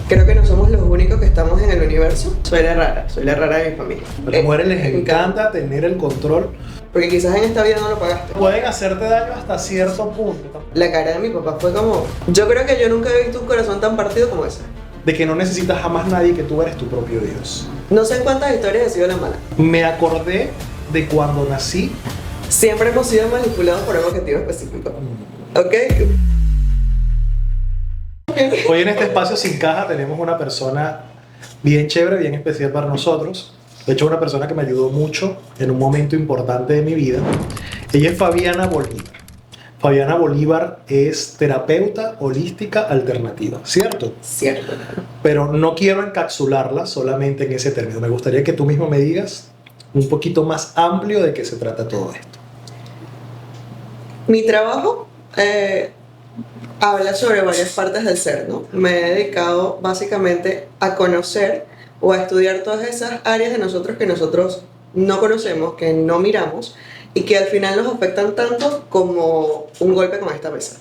Creo que no somos los únicos que estamos en el universo. Soy la rara de mi familia. A las mujeres les encanta tener el control. Porque quizás en esta vida no lo pagaste. Pueden hacerte daño hasta cierto punto. La cara de mi papá fue como... Yo creo que yo nunca he visto un corazón tan partido como ese. De que no necesitas jamás nadie, que tú eres tu propio Dios. No sé en cuántas historias he sido la mala. Me acordé de cuando nací. Siempre hemos sido manipulados por un objetivo específico. ¿Ok? Hoy en este espacio sin caja tenemos una persona bien chévere, bien especial para nosotros. De hecho, una persona que me ayudó mucho en un momento importante de mi vida. Ella es Fabiana Bolívar. Fabiana Bolívar es terapeuta holística alternativa, ¿cierto? Cierto. Pero no quiero encapsularla solamente en ese término. Me gustaría que tú mismo me digas un poquito más amplio de qué se trata todo esto. Mi trabajo habla sobre varias partes del ser, ¿no? Me he dedicado básicamente a conocer o a estudiar todas esas áreas de nosotros que nosotros no conocemos, que no miramos y que al final nos afectan tanto como un golpe con esta mesa.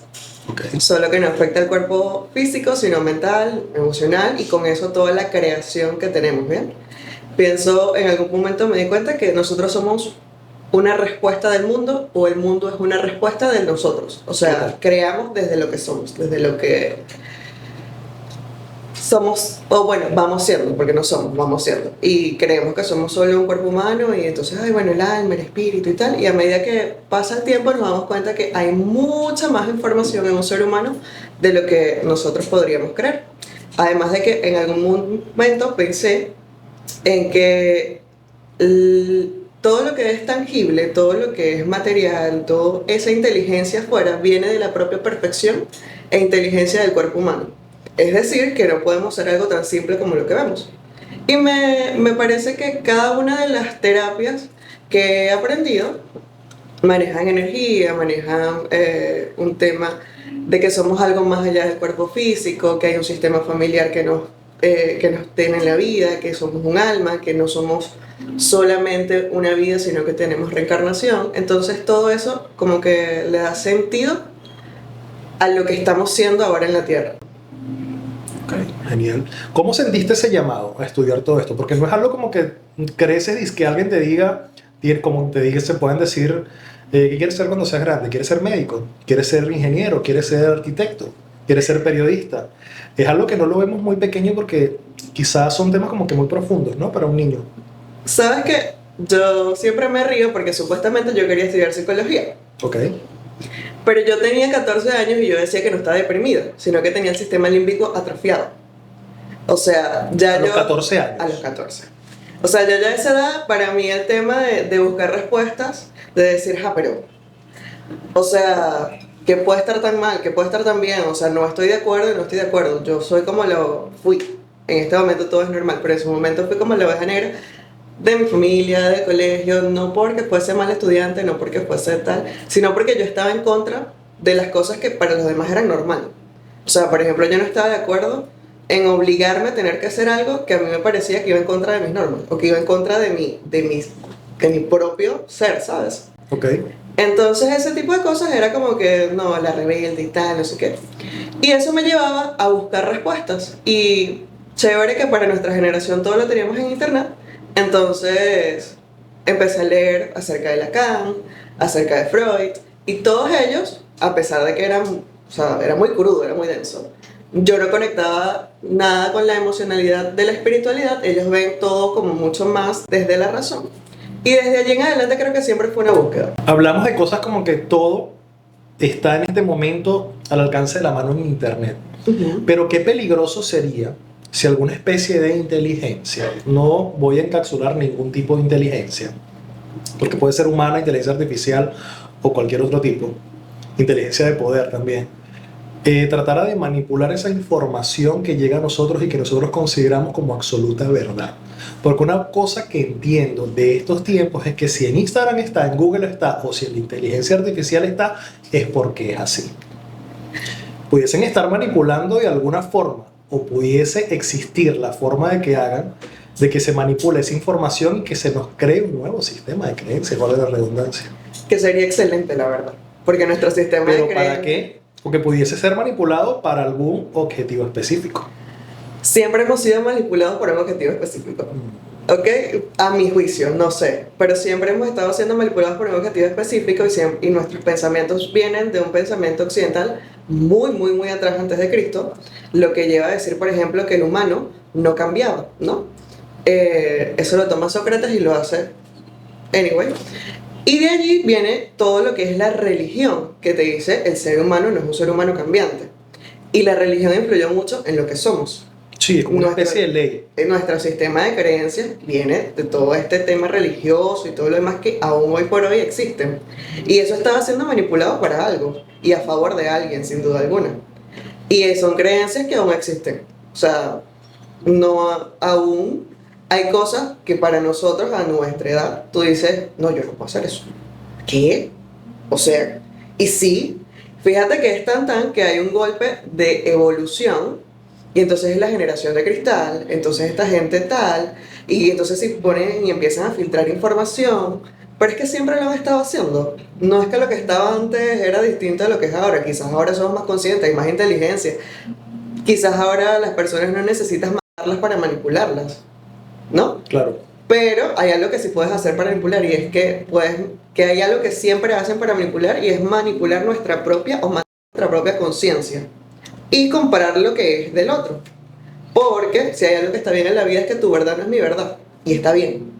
Okay. Solo que no afecta el cuerpo físico, sino mental, emocional y con eso toda la creación que tenemos, ¿bien? Pienso, en algún momento me di cuenta que nosotros somos una respuesta del mundo o el mundo es una respuesta de nosotros. O sea, Okay. creamos desde lo que somos, desde lo que somos, o bueno, vamos siendo, porque no somos, vamos siendo. Y creemos que somos solo un cuerpo humano y entonces, ay, bueno, el alma, el espíritu y tal. Y a medida que pasa el tiempo nos damos cuenta que hay mucha más información en un ser humano de lo que nosotros podríamos creer. Además de que en algún momento pensé en que todo lo que es tangible, todo lo que es material, toda esa inteligencia afuera viene de la propia perfección e inteligencia del cuerpo humano. Es decir, que no podemos ser algo tan simple como lo que vemos. Y me parece que cada una de las terapias que he aprendido manejan energía, manejan un tema de que somos algo más allá del cuerpo físico, que hay un sistema familiar que nos tiene en la vida, que somos un alma, que no somos solamente una vida, sino que tenemos reencarnación. Entonces todo eso como que le da sentido a lo que estamos siendo ahora en la Tierra. Ok, genial. ¿Cómo sentiste ese llamado a estudiar todo esto? Porque no es algo como que creces y que alguien te diga, como te diga, se pueden decir, ¿qué quieres ser cuando seas grande? ¿Quieres ser médico? ¿Quieres ser ingeniero? ¿Quieres ser arquitecto? ¿Quieres ser periodista? Es algo que no lo vemos muy pequeño porque quizás son temas como que muy profundos, ¿no? Para un niño. ¿Sabes qué? Yo siempre me río porque supuestamente yo quería estudiar psicología. Ok. Pero yo tenía 14 años y yo decía que no estaba deprimida, sino que tenía el sistema límbico atrofiado. O sea, ya A los 14 años. A los 14. O sea, ya a esa edad, para mí el tema de buscar respuestas, de decir, pero... O sea, que puede estar tan mal, que puede estar tan bien, o sea, no estoy de acuerdo y no estoy de acuerdo. Yo soy como lo fui. En este momento todo es normal, pero en su momento fui como la oveja negra de mi familia, del colegio, no porque fuese mal estudiante, no porque fuese tal, sino porque yo estaba en contra de las cosas que para los demás eran normales. O sea, por ejemplo, yo no estaba de acuerdo en obligarme a tener que hacer algo que a mí me parecía que iba en contra de mis normas, o que iba en contra de mi propio ser, ¿sabes? Ok. Entonces ese tipo de cosas era como que, no, la rebelde y tal, no sé qué. Y eso me llevaba a buscar respuestas. Y chévere que para nuestra generación todo lo teníamos en internet. Entonces empecé a leer acerca de Lacan, acerca de Freud, y todos ellos, a pesar de que eran, o sea, era muy crudo, era muy denso, yo no conectaba nada con la emocionalidad de la espiritualidad, ellos ven todo como mucho más desde la razón. Y desde allí en adelante creo que siempre fue una búsqueda. Hablamos de cosas como que todo está en este momento al alcance de la mano en internet. Pero qué peligroso sería si alguna especie de inteligencia, no voy a encapsular ningún tipo de inteligencia, porque puede ser humana, inteligencia artificial o cualquier otro tipo, inteligencia de poder también, tratara de manipular esa información que llega a nosotros y que nosotros consideramos como absoluta verdad. Porque una cosa que entiendo de estos tiempos es que si en Instagram está, en Google está, o si en la inteligencia artificial está, es porque es así. Pudiesen estar manipulando de alguna forma, o pudiese existir la forma de que hagan, de que se manipule esa información y que se nos cree un nuevo sistema de creencias, vale la redundancia. Que sería excelente, la verdad. Porque nuestro sistema ¿Pero de para qué? Porque pudiese ser manipulado para algún objetivo específico. Siempre hemos sido manipulados por un objetivo específico. ¿Ok? A mi juicio, no sé. Pero siempre hemos estado siendo manipulados por un objetivo específico y nuestros pensamientos vienen de un pensamiento occidental muy, muy, muy atrás antes de Cristo, lo que lleva a decir, por ejemplo, que el humano no cambiaba, ¿no? Eso lo toma Sócrates y lo hace anyway. Y de allí viene todo lo que es la religión, que te dice el ser humano no es un ser humano cambiante. Y la religión influyó mucho en lo que somos. Sí, es como una especie de ley. Nuestro sistema de creencias viene de todo este tema religioso y todo lo demás que aún hoy por hoy existen. Y eso estaba siendo manipulado para algo y a favor de alguien, sin duda alguna. Y son creencias que aún existen. O sea, no aún hay cosas que para nosotros a nuestra edad tú dices, no, yo no puedo hacer eso. ¿Qué? O sea, y sí, fíjate que es tan que hay un golpe de evolución y entonces es la generación de cristal, entonces esta gente tal, y entonces se ponen y empiezan a filtrar información, pero es que siempre lo han estado haciendo. No es que lo que estaba antes era distinto a lo que es ahora, quizás ahora somos más conscientes, hay más inteligencia, quizás ahora las personas no necesitas matarlas para manipularlas, ¿no? Claro. Pero hay algo que sí puedes hacer para manipular y es que hay algo que siempre hacen para manipular y es manipular nuestra propia conciencia y comparar lo que es del otro. Porque si hay algo que está bien en la vida es que tu verdad no es mi verdad y está bien.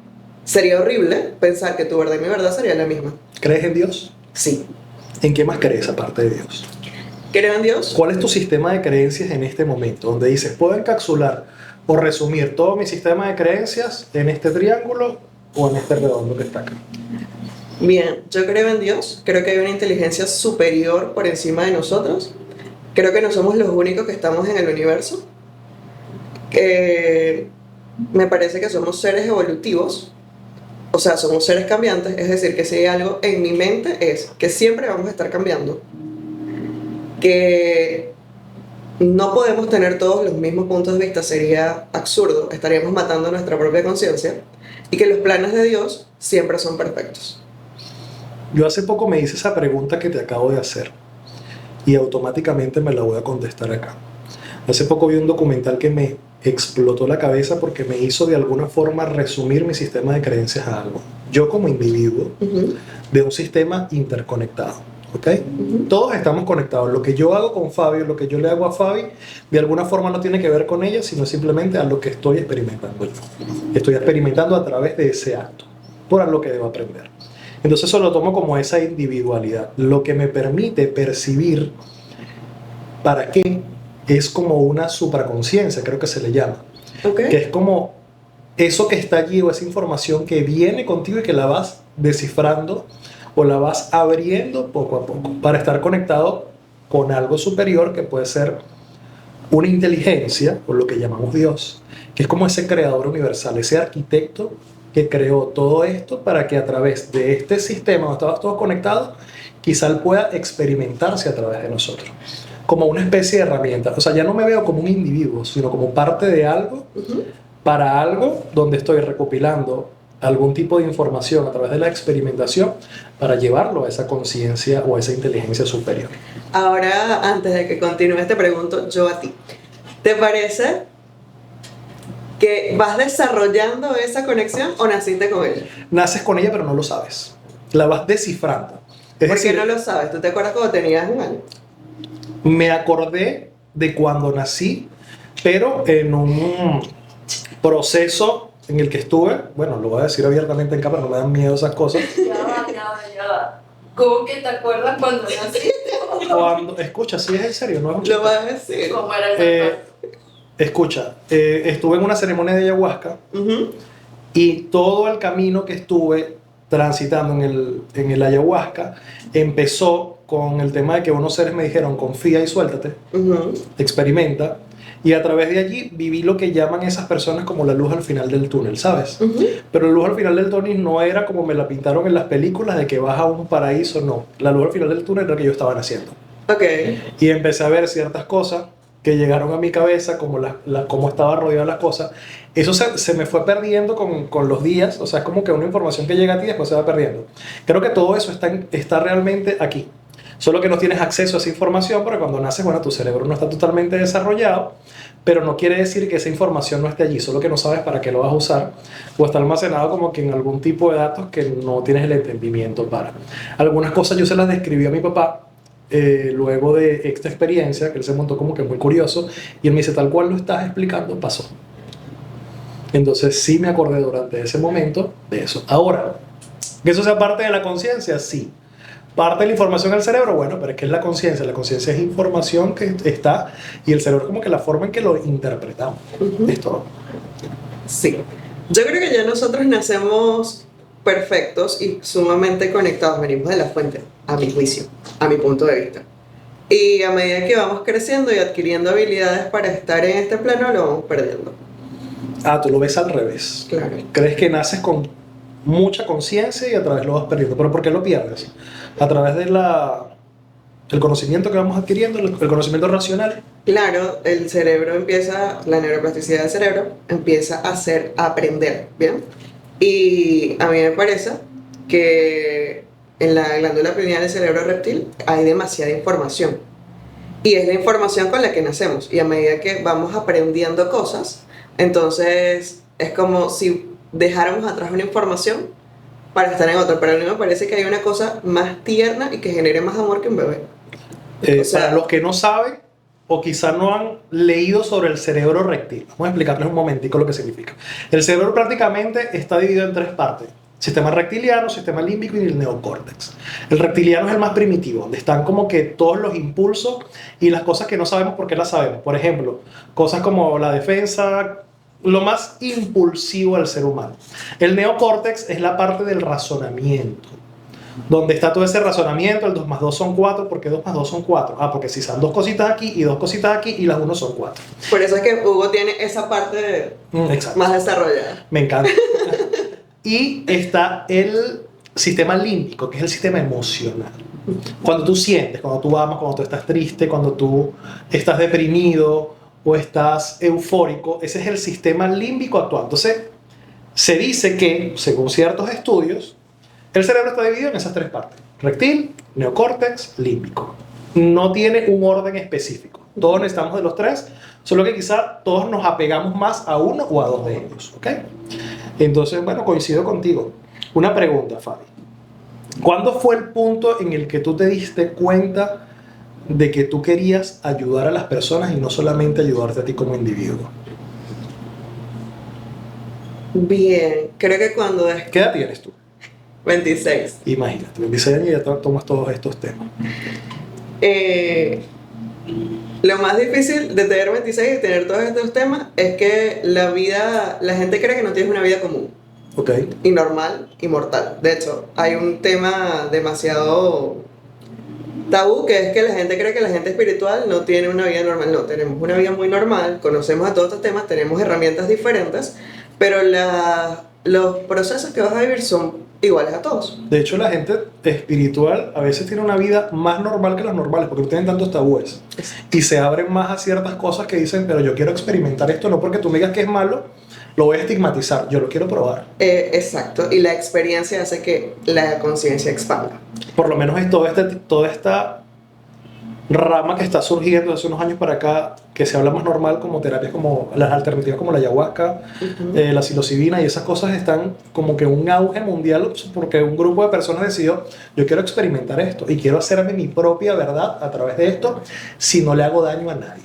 Sería horrible pensar que tu verdad y mi verdad serían la misma. ¿Crees en Dios? Sí. ¿En qué más crees aparte de Dios? ¿Creo en Dios? ¿Cuál es tu sistema de creencias en este momento? Donde dices, puedo encapsular o resumir todo mi sistema de creencias en este triángulo o en este redondo que está acá. Bien, yo creo en Dios, creo que hay una inteligencia superior por encima de nosotros, creo que no somos los únicos que estamos en el universo, me parece que somos seres evolutivos, o sea, somos seres cambiantes, es decir, que si hay algo en mi mente es que siempre vamos a estar cambiando, que no podemos tener todos los mismos puntos de vista, sería absurdo, estaríamos matando nuestra propia conciencia, y que los planes de Dios siempre son perfectos. Yo hace poco me hice esa pregunta que te acabo de hacer y automáticamente me la voy a contestar acá. Hace poco vi un documental que me explotó la cabeza porque me hizo de alguna forma resumir mi sistema de creencias a algo. Yo como individuo de un sistema interconectado, ¿ok? Todos estamos conectados. Lo que yo hago con Fabio, lo que yo le hago a Fabi, de alguna forma no tiene que ver con ella, sino simplemente a lo que estoy experimentando yo. Estoy experimentando a través de ese acto, por algo que debo aprender. Entonces eso lo tomo como esa individualidad, lo que me permite percibir para qué es como una supraconciencia, creo que se le llama, que es como eso que está allí o esa información que viene contigo y que la vas descifrando o la vas abriendo poco a poco para estar conectado con algo superior que puede ser una inteligencia o lo que llamamos Dios, que es como ese creador universal, ese arquitecto que creó todo esto para que a través de este sistema donde estamos todos conectados, quizá él pueda experimentarse a través de nosotros, como una especie de herramienta. O sea, ya no me veo como un individuo, sino como parte de algo, para algo donde estoy recopilando algún tipo de información a través de la experimentación para llevarlo a esa conciencia o a esa inteligencia superior. Ahora, antes de que continúes, te pregunto yo a ti. ¿Te parece que vas desarrollando esa conexión o naciste con ella? Naces con ella, pero no lo sabes. La vas descifrando. ¿Por qué no lo sabes? ¿Tú te acuerdas cuando tenías un año? Me acordé de cuando nací, pero en un proceso en el que estuve, bueno, lo voy a decir abiertamente en cámara, no me dan miedo esas cosas. Ya va. ¿Cómo que te acuerdas cuando naciste? Cuando, escucha, si es en serio, no es un chiste. Lo vas a decir. ¿Cómo era el papá? Escucha, estuve en una ceremonia de ayahuasca y todo el camino que estuve transitando en el ayahuasca empezó con el tema de que unos seres me dijeron confía y suéltate, experimenta, y a través de allí viví lo que llaman esas personas como la luz al final del túnel, ¿sabes? Pero la luz al final del túnel no era como me la pintaron en las películas de que vas a un paraíso, no. La luz al final del túnel era lo que yo estaba haciendo. Y empecé a ver ciertas cosas que llegaron a mi cabeza, como cómo estaba rodeado las cosas. Eso se me fue perdiendo con los días, o sea, es como que una información que llega a ti y después se va perdiendo. Creo que todo eso está realmente aquí. Solo que no tienes acceso a esa información porque cuando naces, bueno, tu cerebro no está totalmente desarrollado, pero no quiere decir que esa información no esté allí, solo que no sabes para qué lo vas a usar o está almacenado como que en algún tipo de datos que no tienes el entendimiento para. Algunas cosas yo se las describí a mi papá luego de esta experiencia, que él se montó como que muy curioso y él me dice, tal cual lo estás explicando, pasó. Entonces sí me acordé durante ese momento de eso. Ahora, que eso sea parte de la conciencia, sí. Parte de la información del cerebro, bueno, pero es que es la conciencia. La conciencia es información que está y el cerebro es como que la forma en que lo interpretamos. Es todo. Sí. Yo creo que ya nosotros nacemos perfectos y sumamente conectados, venimos de la fuente, a mi juicio, a mi punto de vista. Y a medida que vamos creciendo y adquiriendo habilidades para estar en este plano, lo vamos perdiendo. Ah, tú lo ves al revés. Claro. Crees que naces con mucha conciencia y a través lo vas perdiendo. ¿Pero por qué lo pierdes? A través de el conocimiento que vamos adquiriendo, el conocimiento racional. Claro, el cerebro empieza, la neuroplasticidad del cerebro empieza a aprender, ¿bien? Y a mí me parece que en la glándula pineal del cerebro reptil hay demasiada información. Y es la información con la que nacemos. Y a medida que vamos aprendiendo cosas, entonces es como si dejáramos atrás una información para estar en otra. Pero a mí me parece que hay una cosa más tierna y que genere más amor que un bebé. O sea, Para los que no saben o quizás no han leído sobre el cerebro reptil, vamos a explicarles un momentico lo que significa. El cerebro prácticamente está dividido en tres partes. Sistema reptiliano, sistema límbico y el neocórtex. El reptiliano es el más primitivo, donde están como que todos los impulsos y las cosas que no sabemos por qué las sabemos. Por ejemplo, cosas como la defensa, lo más impulsivo del ser humano. El neocórtex es la parte del razonamiento, donde está todo ese razonamiento, el 2 más 2 son 4, ¿por qué 2 más 2 son 4? Ah, porque si son dos cositas aquí y dos cositas aquí y las 1 son 4. por eso es que Hugo tiene esa parte Exacto. más desarrollada. Me encanta. Y está el sistema límbico, que es el sistema emocional. Cuando tú sientes, cuando tú amas, cuando tú estás triste, cuando tú estás deprimido o estás eufórico, ese es el sistema límbico actual. Entonces, se dice que, según ciertos estudios, el cerebro está dividido en esas tres partes: reptil, neocórtex, límbico. No tiene un orden específico. Todos necesitamos de los tres, solo que quizá todos nos apegamos más a uno o a dos de ellos, ¿ok? Entonces, bueno, coincido contigo. Una pregunta, Fabi. ¿Cuándo fue el punto en el que tú te diste cuenta de que tú querías ayudar a las personas y no solamente ayudarte a ti como individuo? Bien, creo que cuando es ¿Qué edad tienes tú? 26. Imagínate, 26 años y ya tomas todos estos temas. Lo más difícil de tener 26 y tener todos estos temas es que la vida, la gente cree que no tienes una vida común. Ok. Y normal y mortal. De hecho, hay un tema demasiado tabú que es que la gente cree que la gente espiritual no tiene una vida normal. No, tenemos una vida muy normal, conocemos a todos estos temas, tenemos herramientas diferentes, pero los procesos que vas a vivir son iguales a todos. De hecho, la gente espiritual a veces tiene una vida más normal que las normales porque no tienen tantos tabúes y se abren más a ciertas cosas que dicen, pero yo quiero experimentar esto, no porque tú me digas que es malo, lo voy a estigmatizar, yo lo quiero probar. Exacto, y la experiencia hace que la conciencia expanda. Por lo menos es toda esta rama que está surgiendo hace unos años para acá, que se habla más normal como terapias como las alternativas como la ayahuasca, la psilocibina y esas cosas están como que un auge mundial porque un grupo de personas decidió, yo quiero experimentar esto y quiero hacerme mi propia verdad a través de esto si no le hago daño a nadie.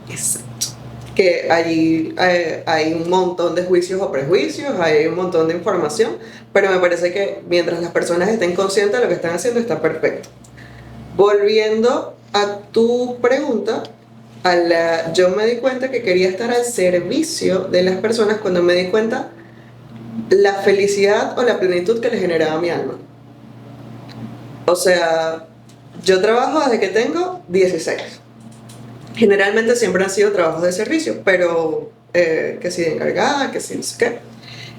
Exacto. Que allí hay un montón de juicios o prejuicios, hay un montón de información, pero me parece que mientras las personas estén conscientes de lo que están haciendo está perfecto. Volviendo a tu pregunta, yo me di cuenta que quería estar al servicio de las personas cuando me di cuenta la felicidad o la plenitud que le generaba a mi alma. O sea, yo trabajo desde que tengo 16. Generalmente siempre han sido trabajos de servicio, pero que si de encargada, que si no sé qué.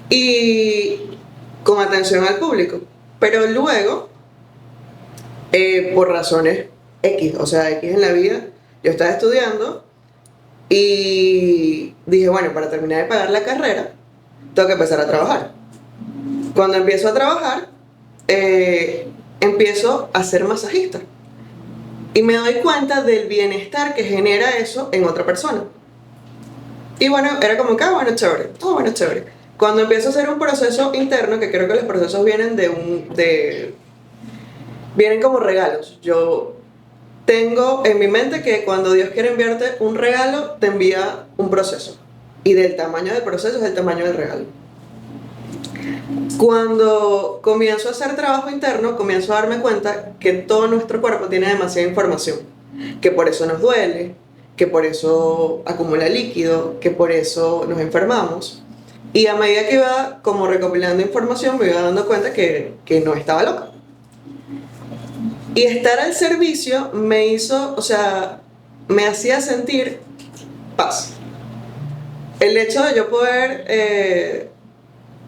Y con atención al público. Pero luego, por razones X, o sea, X en la vida, yo estaba estudiando y dije, bueno, para terminar de pagar la carrera, tengo que empezar a trabajar. Cuando empiezo a trabajar, empiezo a ser masajista. Y me doy cuenta del bienestar que genera eso en otra persona. Y bueno, era como que, bueno, chévere, bueno, chévere. Cuando empiezo a hacer un proceso interno, que creo que los procesos vienen vienen como regalos. Yo tengo en mi mente que cuando Dios quiere enviarte un regalo, te envía un proceso. Y del tamaño del proceso es el tamaño del regalo. Cuando comienzo a hacer trabajo interno, comienzo a darme cuenta que todo nuestro cuerpo tiene demasiada información, que por eso nos duele, que por eso acumula líquido, que por eso nos enfermamos. Y a medida que iba como recopilando información, me iba dando cuenta que no estaba loca. Y estar al servicio me hizo, o sea, me hacía sentir paz. El hecho de yo poder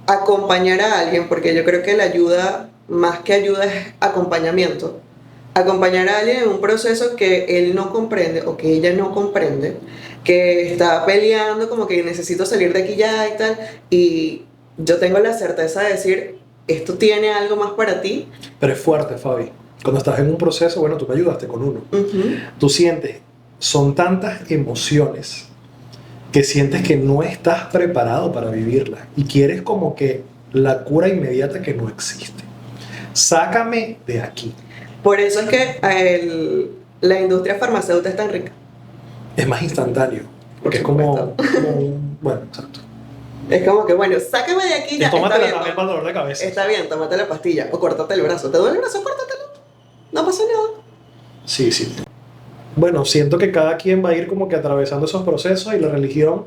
acompañar a alguien, porque yo creo que la ayuda, más que ayuda, es acompañamiento. Acompañar a alguien en un proceso que él no comprende o que ella no comprende, que está peleando como que necesito salir de aquí ya y tal, y yo tengo la certeza de decir, esto tiene algo más para ti. Pero es fuerte, Fabi. Cuando estás en un proceso, bueno, tú me ayudaste con uno. Tú sientes, son tantas emociones que sientes que no estás preparado para vivirlas y quieres como que la cura inmediata que no existe. Sácame de aquí. Por eso es que la industria farmacéutica es tan rica. Es más instantáneo. Porque es como bueno, exacto. Es como que, bueno, sácame de aquí ya. Y tómatela está bien, también para el dolor de cabeza. Está bien, tómate la pastilla o córtate el brazo. ¿Te duele el brazo? Córtatelo. No pasa nada. Sí, sí. Bueno, siento que cada quien va a ir como que atravesando esos procesos y la religión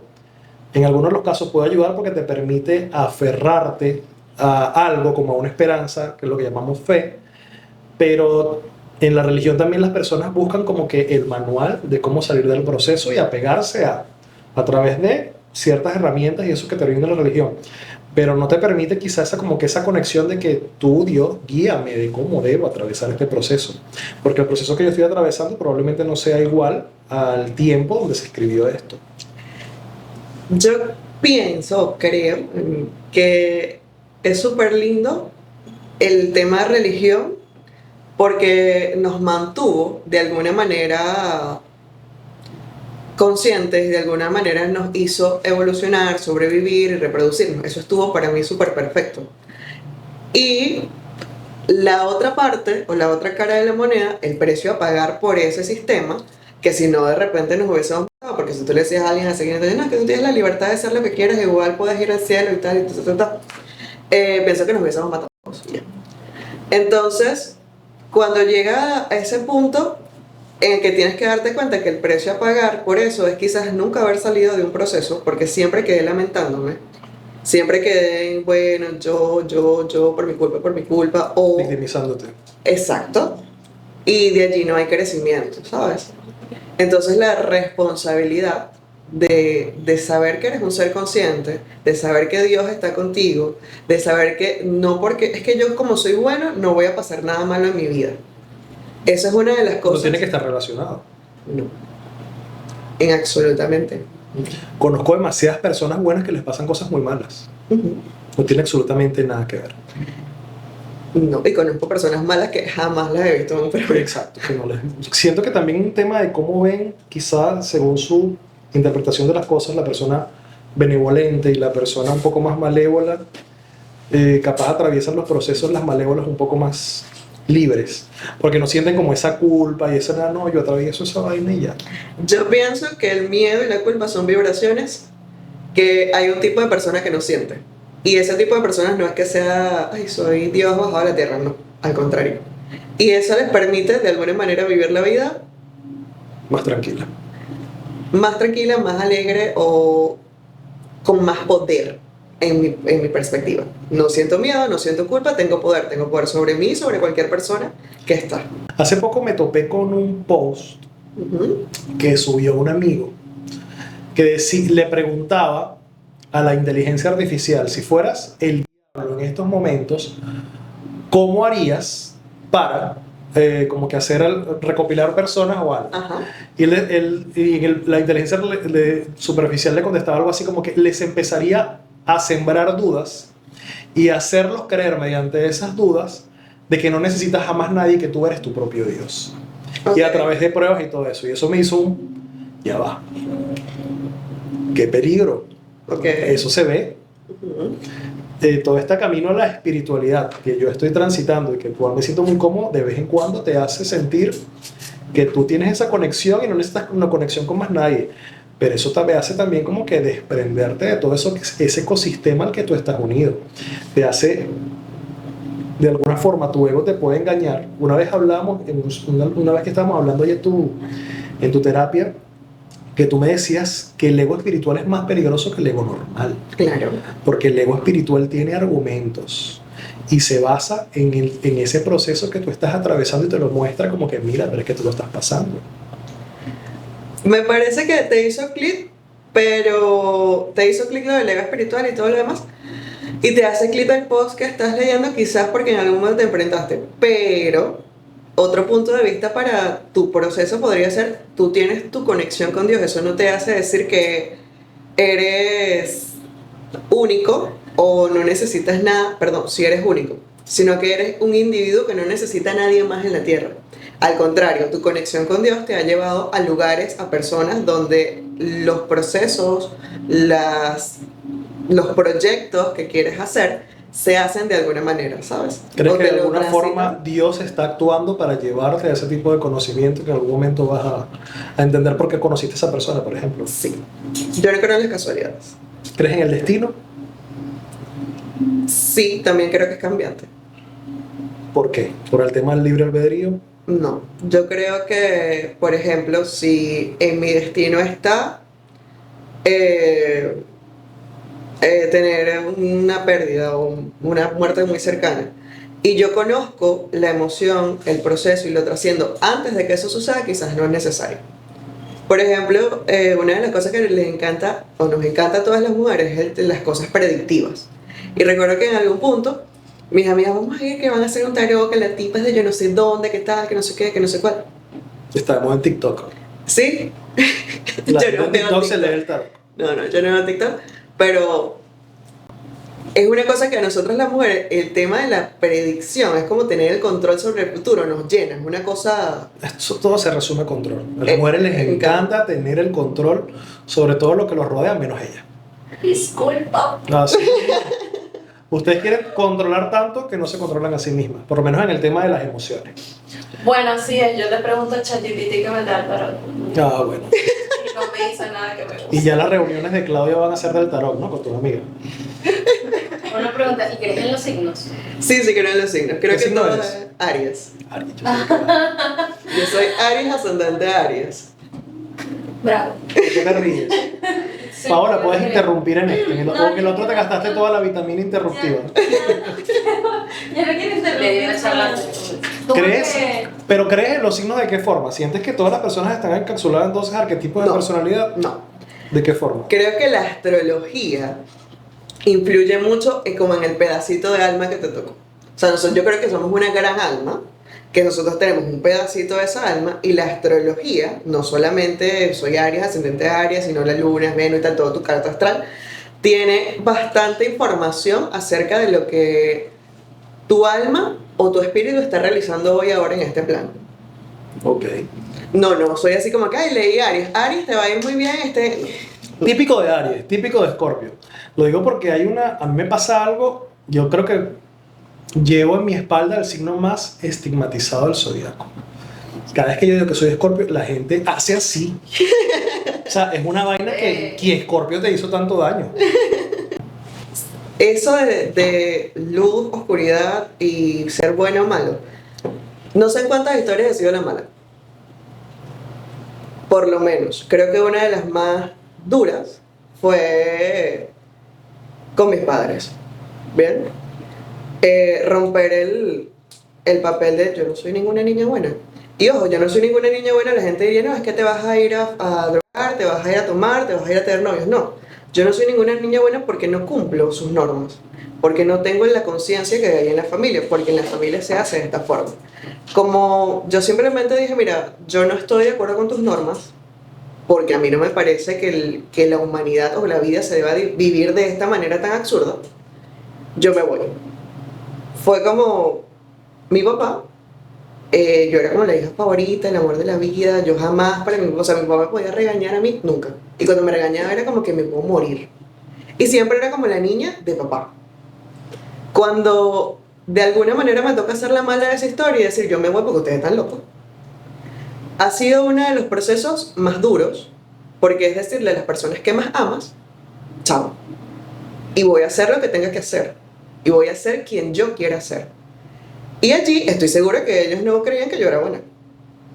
en algunos de los casos puede ayudar porque te permite aferrarte a algo como a una esperanza, que es lo que llamamos fe, pero en la religión también las personas buscan como que el manual de cómo salir del proceso y apegarse a través de ciertas herramientas y eso que te brinda la religión. Pero no te permite quizás esa conexión de que tú, Dios, guíame de cómo debo atravesar este proceso. Porque el proceso que yo estoy atravesando probablemente no sea igual al tiempo donde se escribió esto. Yo pienso, creo, que es súper lindo el tema de religión porque nos mantuvo de alguna manera conscientes, de alguna manera nos hizo evolucionar, sobrevivir y reproducirnos. Eso estuvo para mí súper perfecto. Y la otra parte, o la otra cara de la moneda, el precio a pagar por ese sistema, que si no de repente nos hubiésemos matado, porque si tú le decías a alguien así, no, es que tú tienes la libertad de hacer lo que quieras, igual puedes ir al cielo y tal, pienso que nos hubiésemos matado. Entonces, cuando llega a ese punto en el que tienes que darte cuenta que el precio a pagar por eso es quizás nunca haber salido de un proceso, porque siempre quedé lamentándome, siempre quedé, bueno, yo, por mi culpa, o... Victimizándote. Exacto. Y de allí no hay crecimiento, ¿sabes? Entonces la responsabilidad de saber que eres un ser consciente, de saber que Dios está contigo, de saber que no porque es que yo como soy bueno no voy a pasar nada malo en mi vida. Esa es una de las cosas. No tiene que estar relacionado. No. En absolutamente. Conozco demasiadas personas buenas que les pasan cosas muy malas. No tiene absolutamente nada que ver. No, y conozco personas malas que jamás las he visto en un programa. Exacto. Que no les... Siento que también un tema de cómo ven, quizás según su interpretación de las cosas, la persona benevolente y la persona un poco más malévola, capaz atraviesan los procesos, las malévolas un poco más libres, porque no sienten como esa culpa y esa, no, yo atravieso esa vaina y ya. Yo pienso que el miedo y la culpa son vibraciones que hay un tipo de persona que no siente. Y ese tipo de personas no es que sea, ay, soy Dios bajado a la tierra, no, al contrario. Y eso les permite de alguna manera vivir la vida más tranquila, más alegre o con más poder. En mi perspectiva. No siento miedo, no siento culpa, tengo poder sobre mí y sobre cualquier persona que está. Hace poco me topé con un post que subió un amigo que le preguntaba a la inteligencia artificial, si fueras el diablo en estos momentos, ¿cómo harías para como que recopilar personas o algo? Ajá. Y la inteligencia superficial le contestaba algo así como que les empezaría a sembrar dudas y hacerlos creer mediante esas dudas de que no necesitas jamás nadie, que tú eres tu propio Dios. Ok. Y a través de pruebas y todo eso. Y eso me hizo ya va. Qué peligro. Ok. Eso se ve. Ujú. Todo este camino a la espiritualidad que yo estoy transitando y que cual me siento muy cómodo, de vez en cuando te hace sentir que tú tienes esa conexión y no necesitas una conexión con más nadie. Pero eso te hace también como que desprenderte de todo eso, ese ecosistema al que tú estás unido. Te hace, de alguna forma, tu ego te puede engañar. Una vez hablamos, una vez que estábamos hablando ya en tu terapia, que tú me decías que el ego espiritual es más peligroso que el ego normal. Claro. Porque el ego espiritual tiene argumentos y se basa en ese proceso que tú estás atravesando y te lo muestra como que mira, pero es que tú lo estás pasando. Me parece que te hizo clic, pero te hizo clic lo del ego espiritual y todo lo demás. Y te hace clic el post que estás leyendo, quizás porque en algún momento te enfrentaste. Pero otro punto de vista para tu proceso podría ser, tú tienes tu conexión con Dios. Eso no te hace decir que eres único o no necesitas nada, perdón, si eres único, sino que eres un individuo que no necesita a nadie más en la tierra. Al contrario, tu conexión con Dios te ha llevado a lugares, a personas donde los procesos, los proyectos que quieres hacer se hacen de alguna manera, ¿sabes? ¿Crees O que te de lo alguna transitan. forma Dios está actuando para llevarte a ese tipo de conocimiento que en algún momento vas a entender por qué conociste a esa persona, por ejemplo? Sí. Yo no creo en las casualidades. ¿Crees en el destino? Sí, también creo que es cambiante. ¿Por qué? ¿Por el tema del libre albedrío? No, yo creo que, por ejemplo, si en mi destino está eh, tener una pérdida o una muerte muy cercana, y yo conozco la emoción, el proceso y lo trasciendo antes de que eso suceda, quizás no es necesario. Por ejemplo, una de las cosas que les encanta, o nos encanta a todas las mujeres, es las cosas predictivas. Y recuerdo que en algún punto, mis amigas, vamos a ir que van a hacer un tarot, que la tipa es de yo no sé dónde, que tal, que no sé qué, que no sé cuál. Estamos en TikTok. ¿Sí? La Yo gente no en veo TikTok se TikTok. lee el tarot. No, yo no veo TikTok, pero es una cosa que a nosotros las mujeres, el tema de la predicción, es como tener el control sobre el futuro, nos llena, es una cosa... Eso todo se resume a control. A las mujeres les me encanta tener el control sobre todo lo que los rodea, menos ella. Disculpa. Así. Ustedes quieren controlar tanto que no se controlan a sí mismas, por lo menos en el tema de las emociones. Bueno, así es. Yo le pregunto a ChatGPT que me da el tarot. Ah, bueno. Y no me dice nada que me guste. Y ya las reuniones de Claudia van a ser del tarot, ¿no? Con tus amigas. Una pregunta, ¿y crees en los signos? Sí, creo en los signos. Creo ¿Qué que signo todo eres? es Aries. Ari, yo sé que- Yo soy Aries, ascendente Aries. Bravo. ¿Por qué te ríes? Sí, Paola, porque puedes creo. interrumpir en este. No, O en el otro te yo- gastaste toda la vitamina interruptiva. Ya no quiero interrumpir. Le di una charla. Como ¿Crees? que- ¿Pero crees en los signos de qué forma? ¿Sientes que todas las personas están encapsuladas en dos arquetipos de No. personalidad? No. ¿De qué forma? Creo que la astrología influye mucho como en el pedacito de alma que te tocó. O sea, yo creo que somos una gran alma, que nosotros tenemos un pedacito de esa alma, y la astrología, no solamente soy Aries, ascendente Aries, sino la luna, Venus y tal, toda tu carta astral, tiene bastante información acerca de lo que tu alma o tu espíritu está realizando hoy ahora en este plano. Ok. No, soy así como que, ay, leí Aries. Aries te va a ir muy bien Típico de Aries, típico de Escorpio. Lo digo porque a mí me pasa algo, yo creo que llevo en mi espalda el signo más estigmatizado del zodiaco. Cada vez que yo digo que soy Escorpio, la gente hace así. O sea, es una vaina que Escorpio te hizo tanto daño. Eso de luz, oscuridad y ser bueno o malo. No sé en cuántas historias he sido la mala. Por lo menos. Creo que una de las más duras fue con mis padres. ¿Bien? Romper el papel de yo no soy ninguna niña buena. Y ojo, yo no soy ninguna niña buena. La gente diría, no, es que te vas a ir a drogar, te vas a ir a tomar, te vas a ir a tener novios. No, yo no soy ninguna niña buena porque no cumplo sus normas. Porque no tengo la conciencia que hay en la familia. Porque en la familia se hace de esta forma. Como yo simplemente dije, mira, yo no estoy de acuerdo con tus normas. Porque a mí no me parece que la humanidad o la vida se deba vivir de esta manera tan absurda. Yo me voy. Fue como Mi papá, yo era como la hija favorita, el amor de la vida, yo jamás, o sea, mi papá me podía regañar a mí, nunca. Y cuando me regañaba era como que me puedo morir. Y siempre era como la niña de papá. Cuando de alguna manera me toca hacer la mala de esa historia y decir, yo me voy porque ustedes están locos, ha sido uno de los procesos más duros, porque es decirle a las personas que más amas, chao. Y voy a hacer lo que tenga que hacer. Y voy a ser quien yo quiera ser. Y allí estoy segura que ellos no creían que yo era buena.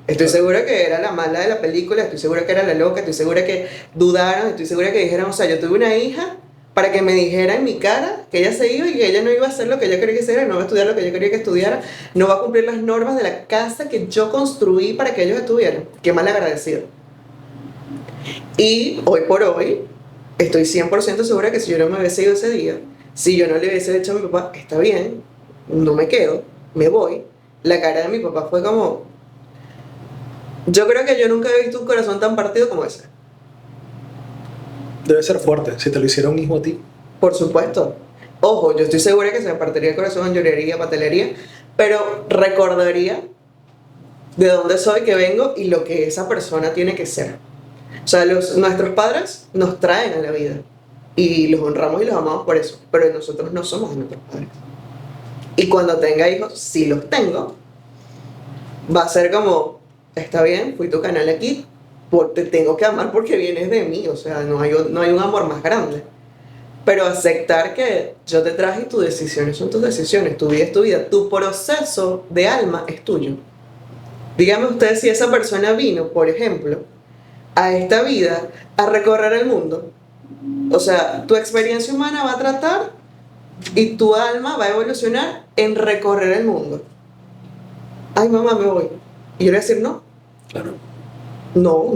Estoy segura que era la mala de la película, estoy segura que era la loca, estoy segura que dudaron, estoy segura que dijeron, o sea, yo tuve una hija para que me dijera en mi cara que ella se iba y que ella no iba a hacer lo que yo quería que hiciera, no va a estudiar lo que yo quería que estudiara, no va a cumplir las normas de la casa que yo construí para que ellos estuvieran. Qué mal agradecido. Y hoy por hoy, estoy 100% segura que si yo no me hubiese ido ese día, si yo no le hubiese dicho a mi papá, está bien, no me quedo, me voy, la cara de mi papá fue como... Yo creo que yo nunca he visto un corazón tan partido como ese. Debe ser fuerte si te lo hiciera un hijo a ti. Por supuesto. Ojo, yo estoy segura que se me partiría el corazón, lloraría, patalería, pero recordaría de dónde soy, que vengo y lo que esa persona tiene que ser. O sea, nuestros padres nos traen a la vida y los honramos y los amamos por eso, pero nosotros no somos nuestros padres. Y cuando tenga hijos, si los tengo, va a ser como, está bien, fui tu canal aquí, te tengo que amar porque vienes de mí, o sea, no hay un amor más grande. Pero aceptar que yo te traje y tus decisiones son tus decisiones, tu vida es tu vida, tu proceso de alma es tuyo. Dígame usted si esa persona vino, por ejemplo, a esta vida a recorrer el mundo. O sea, tu experiencia humana va a tratar y tu alma va a evolucionar en recorrer el mundo. Ay, mamá, me voy. Y yo le voy a decir no. Claro. No,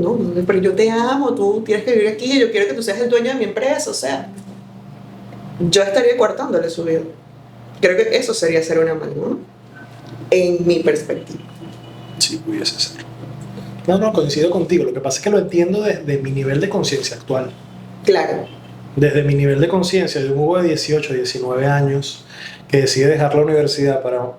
pero yo te amo, tú tienes que vivir aquí, yo quiero que tú seas el dueño de mi empresa, o sea, yo estaría coartándole su vida. Creo que eso sería ser una mala, ¿no? En mi perspectiva. Sí, pudiese ser. No, coincido contigo. Lo que pasa es que lo entiendo desde mi nivel de conciencia actual. Claro. Desde mi nivel de conciencia, de un Hugo de 18, 19 años que decide dejar la universidad para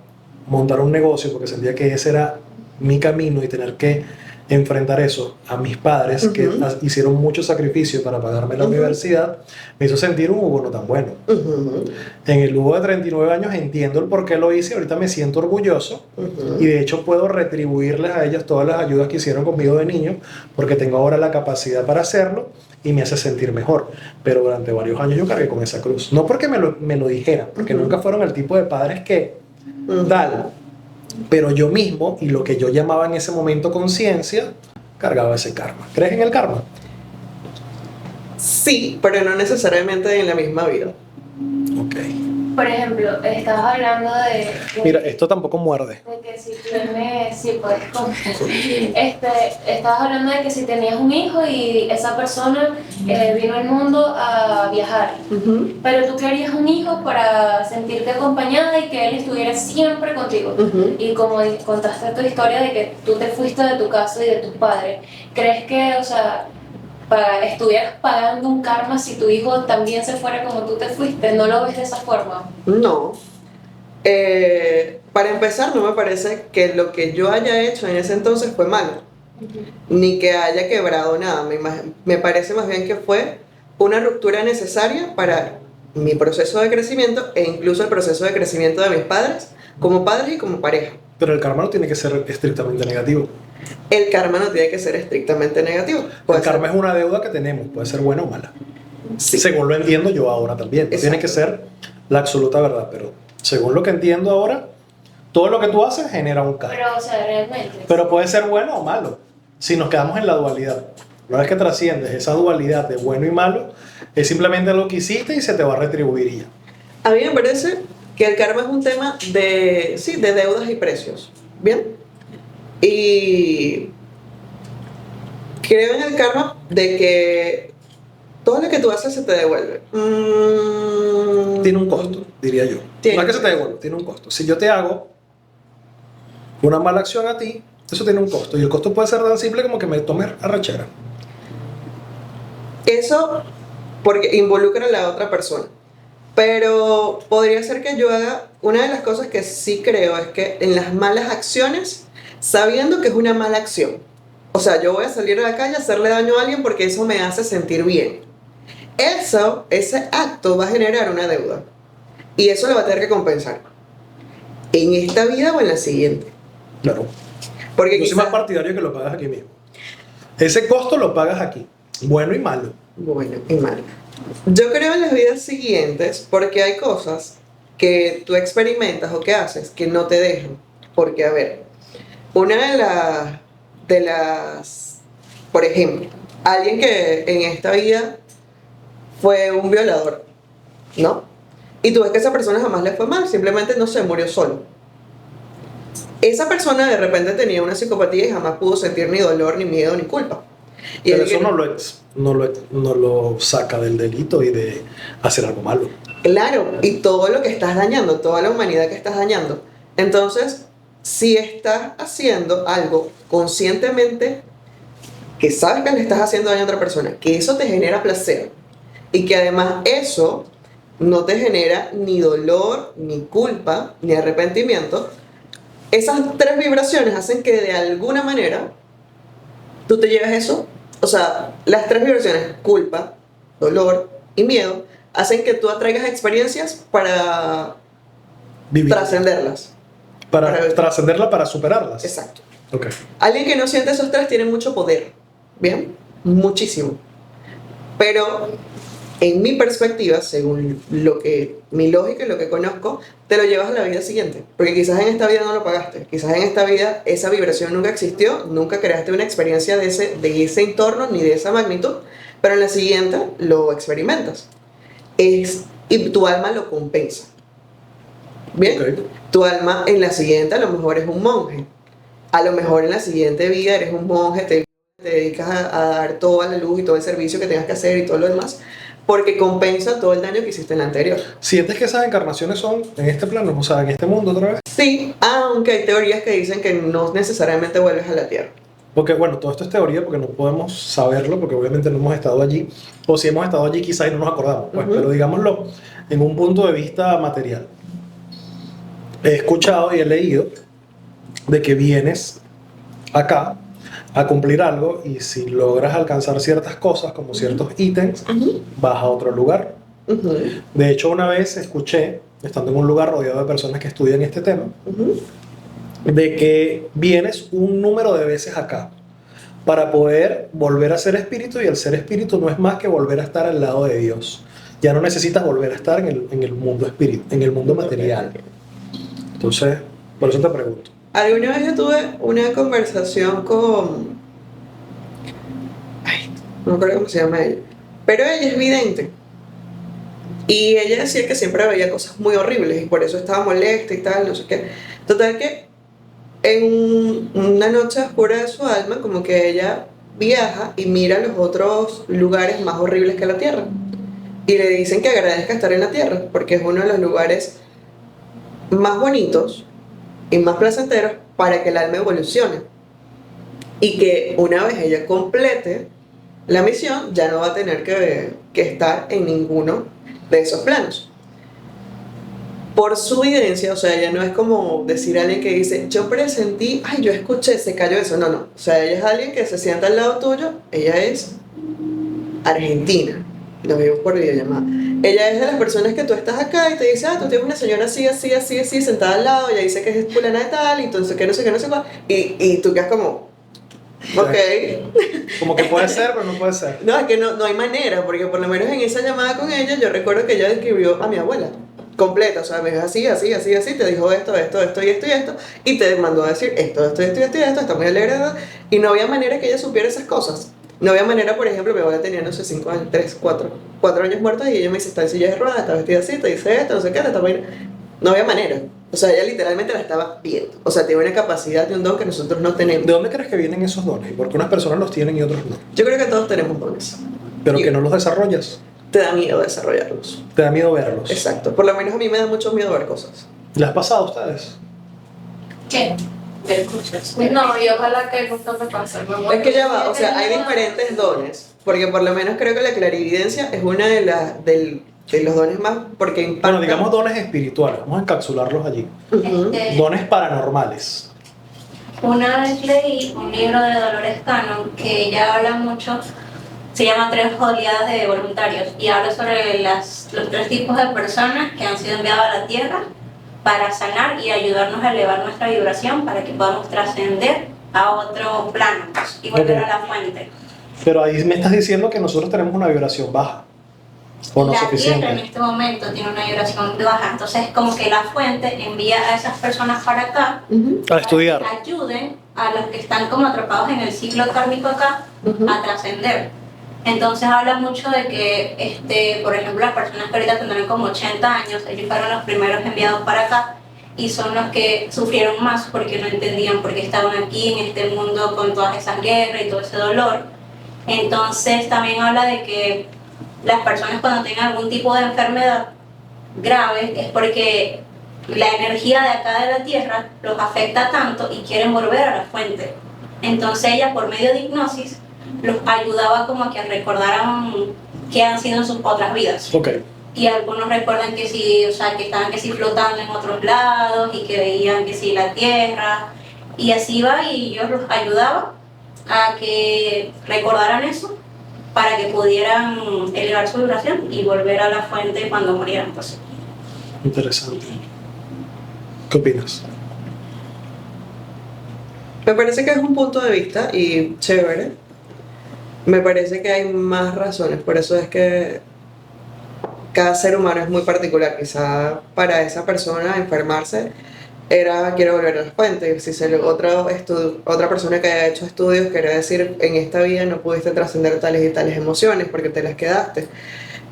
montar un negocio porque sentía que ese era mi camino y tener que enfrentar eso a mis padres que hicieron mucho sacrificio para pagarme la universidad, me hizo sentir un Hugo no tan bueno. En el Hugo de 39 años entiendo el por qué lo hice, ahorita me siento orgulloso y de hecho puedo retribuirles a ellas todas las ayudas que hicieron conmigo de niño porque tengo ahora la capacidad para hacerlo y me hace sentir mejor. Pero durante varios años yo cargué con esa cruz. No porque me lo dijeran, porque nunca fueron el tipo de padres que tal. Pero yo mismo, y lo que yo llamaba en ese momento conciencia, cargaba ese karma. ¿Crees en el karma? Sí, pero no necesariamente en la misma vida. Ok. Por ejemplo, estás hablando de Mira, esto tampoco muerde. de que si tienes, sí puedes comer. Estabas hablando de que si tenías un hijo y esa persona vino al mundo a viajar, pero tú querías un hijo para sentirte acompañada y que él estuviera siempre contigo. Y como contaste tu historia de que tú te fuiste de tu casa y de tus padres, ¿crees que, o sea, estuvieras pagando un karma si tu hijo también se fuera como tú te fuiste? ¿No lo ves de esa forma? No. Para empezar, no me parece que lo que yo haya hecho en ese entonces fue malo, ni que haya quebrado nada. Me parece más bien que fue una ruptura necesaria para mi proceso de crecimiento e incluso el proceso de crecimiento de mis padres, como padres y como pareja. Pero el karma no tiene que ser estrictamente negativo. El karma no tiene que ser estrictamente negativo. El karma es una deuda que tenemos, puede ser buena o mala. Sí. Según lo entiendo yo ahora también. No tiene que ser la absoluta verdad, pero según lo que entiendo ahora, todo lo que tú haces genera un karma. Pero, o sea, realmente. Pero puede ser bueno o malo, si nos quedamos en la dualidad. Una vez que trasciendes esa dualidad de bueno y malo, es simplemente lo que hiciste y se te va a retribuir y ya. A mí me parece que el karma es un tema de deudas y precios. ¿Bien? Y creo en el karma de que todo lo que tú haces se te devuelve. Tiene un costo, diría yo. No es que se te devuelve, tiene un costo. Si yo te hago una mala acción a ti, eso tiene un costo. Y el costo puede ser tan simple como que me tomes arrachera. Eso porque involucra a la otra persona. Pero podría ser que yo haga, una de las cosas que sí creo es que en las malas acciones, sabiendo que es una mala acción, o sea, yo voy a salir a la calle a hacerle daño a alguien porque eso me hace sentir bien. Ese acto va a generar una deuda y eso lo va a tener que compensar en esta vida o en la siguiente. Claro. Porque Yo soy más partidario que lo pagas aquí mismo. Ese costo lo pagas aquí, bueno y malo. bueno y malo. Yo creo en las vidas siguientes porque hay cosas que tú experimentas o que haces que no te dejan. Porque, a ver, una de las, por ejemplo, alguien que en esta vida fue un violador, ¿no? Y tú ves que esa persona jamás le fue mal, simplemente no se murió solo. Esa persona de repente tenía una psicopatía y jamás pudo sentir ni dolor, ni miedo, ni culpa. Y Pero es eso que- no lo saca del delito y de hacer algo malo. Claro, y todo lo que estás dañando, toda la humanidad que estás dañando. Entonces, si estás haciendo algo conscientemente, que sabes que le estás haciendo daño a otra persona, que eso te genera placer, y que además eso no te genera ni dolor, ni culpa, ni arrepentimiento, esas tres vibraciones hacen que de alguna manera tú te lleves eso. O sea, las tres vibraciones, culpa, dolor y miedo, hacen que tú atraigas experiencias para Vivir. trascenderlas. Para trascenderla, para superarlas. Exacto. Ok. Alguien que no siente esos tres tiene mucho poder. ¿Bien? Muchísimo. Pero en mi perspectiva, según mi lógica y lo que conozco, te lo llevas a la vida siguiente. Porque quizás en esta vida no lo pagaste. Quizás en esta vida esa vibración nunca existió, nunca creaste una experiencia de ese entorno ni de esa magnitud, pero en la siguiente lo experimentas. Y tu alma lo compensa. Bien, Ok. tu alma en la siguiente a lo mejor es un monje. A lo mejor en la siguiente vida eres un monje, te dedicas a dar toda la luz y todo el servicio que tengas que hacer y todo lo demás, porque compensa todo el daño que hiciste en la anterior. ¿Sientes que esas encarnaciones son en este plano, o sea, en este mundo otra vez? Sí, aunque hay teorías que dicen que no necesariamente vuelves a la Tierra. Porque bueno, todo esto es teoría porque no podemos saberlo, porque obviamente no hemos estado allí, o si hemos estado allí quizás y no nos acordamos, pues, Ujú. pero digámoslo en un punto de vista material. He escuchado y he leído de que vienes acá a cumplir algo y si logras alcanzar ciertas cosas como ciertos ítems, vas a otro lugar. Ujú, De hecho, una vez escuché, estando en un lugar rodeado de personas que estudian este tema, ujú. de que vienes un número de veces acá para poder volver a ser espíritu, y el ser espíritu no es más que volver a estar al lado de Dios. Ya no necesitas volver a estar en el mundo espíritu, en el mundo material. Entonces, por eso te pregunto. Alguna vez yo tuve una conversación con... Ay, no me acuerdo cómo se llama ella. Pero ella es vidente. Y ella decía que siempre veía cosas muy horribles y por eso estaba molesta y tal, no sé qué. Total que en una noche oscura de su alma, como que ella viaja y mira los otros lugares más horribles que la Tierra. Y le dicen que agradezca estar en la Tierra, porque es uno de los lugares más bonitos y más placenteros para que el alma evolucione. Y que una vez ella complete la misión, ya no va a tener que estar en ninguno de esos planos. Por su evidencia, o sea, ella no es como decir a alguien que dice, yo presentí, ay, yo escuché, se cayó eso. No, no. O sea, ella es alguien que se sienta al lado tuyo, ella es argentina, lo vimos por videollamada. Ella es de las personas que tú estás acá y te dice, tú tienes una señora así, así, así, así, sentada al lado, ella dice que es fulana de tal, y entonces que no sé qué, no sé cuál, y tú quedas como, ok. Como que puede ser, pero no puede ser. No, es que no hay manera, porque por lo menos en esa llamada con ella, yo recuerdo que ella describió a mi abuela, completa, o sea, me dijo así, así, así, así, te dijo esto, esto, esto y esto y esto, y te mandó a decir esto, esto, esto y esto y esto, está muy alegre, ¿verdad? Y no había manera que ella supiera esas cosas. No había manera, por ejemplo, mi abuela tenía, no sé, 5 años, 3, 4 años muerta y ella me dice, está en silla de ruedas, está vestida así, te dice esto, no sé qué, está bien. No había manera. O sea, ella literalmente la estaba viendo. O sea, tiene una capacidad de un don que nosotros no tenemos. ¿De dónde crees que vienen esos dones? ¿Y por qué unas personas los tienen y otros no? Yo creo que todos tenemos dones. Pero Y que no los desarrollas. te da miedo desarrollarlos. Te da miedo verlos. Exacto. Por lo menos a mí me da mucho miedo ver cosas. ¿Les ha pasado a ustedes? ¿Qué? Ver cosas. No, y ojalá que nunca me pase. Me muero. Es que ya va, o sea, hay diferentes dones. Porque por lo menos creo que la clarividencia es una de las Sí, los dones más, porque impactan. Bueno, digamos dones espirituales, vamos a encapsularlos allí. Ujú. Dones paranormales. Una vez leí un libro de Dolores Cannon que ella habla mucho, se llama Tres oleadas de voluntarios, y habla sobre los tres tipos de personas que han sido enviadas a la Tierra para sanar y ayudarnos a elevar nuestra vibración para que podamos trascender a otro plano y volver Ok. a la fuente. Pero ahí me estás diciendo que nosotros tenemos una vibración baja. O no La Tierra en suficiente. este momento tiene una vibración baja, entonces como que la fuente envía a esas personas para acá Ujú. A estudiar. para que ayuden a los que están como atrapados en el ciclo kármico acá Ujú. a trascender. Entonces habla mucho de que, por ejemplo, las personas que ahorita tendrán como 80 años, ellos fueron los primeros enviados para acá y son los que sufrieron más porque no entendían por qué estaban aquí en este mundo con todas esas guerras y todo ese dolor. Entonces también habla de que las personas cuando tengan algún tipo de enfermedad grave es porque la energía de acá de la tierra los afecta tanto y quieren volver a la fuente. Entonces ella por medio de hipnosis los ayudaba como que recordaran qué han sido en sus otras vidas. Ok. Y algunos recuerdan que sí, o sea, que estaban que sí flotando en otros lados y que veían que sí la tierra. Y así iba y yo los ayudaba a que recordaran eso para que pudieran elevar su vibración y volver a la fuente cuando murieran. Pues. Interesante. ¿Qué opinas? Me parece que es un punto de vista y chévere. Me parece que hay más razones, por eso es que cada ser humano es muy particular. Quizá para esa persona enfermarse era quiero volver a la fuente. Si otra persona que haya hecho estudios quiere decir en esta vida no pudiste trascender tales y tales emociones porque te las quedaste.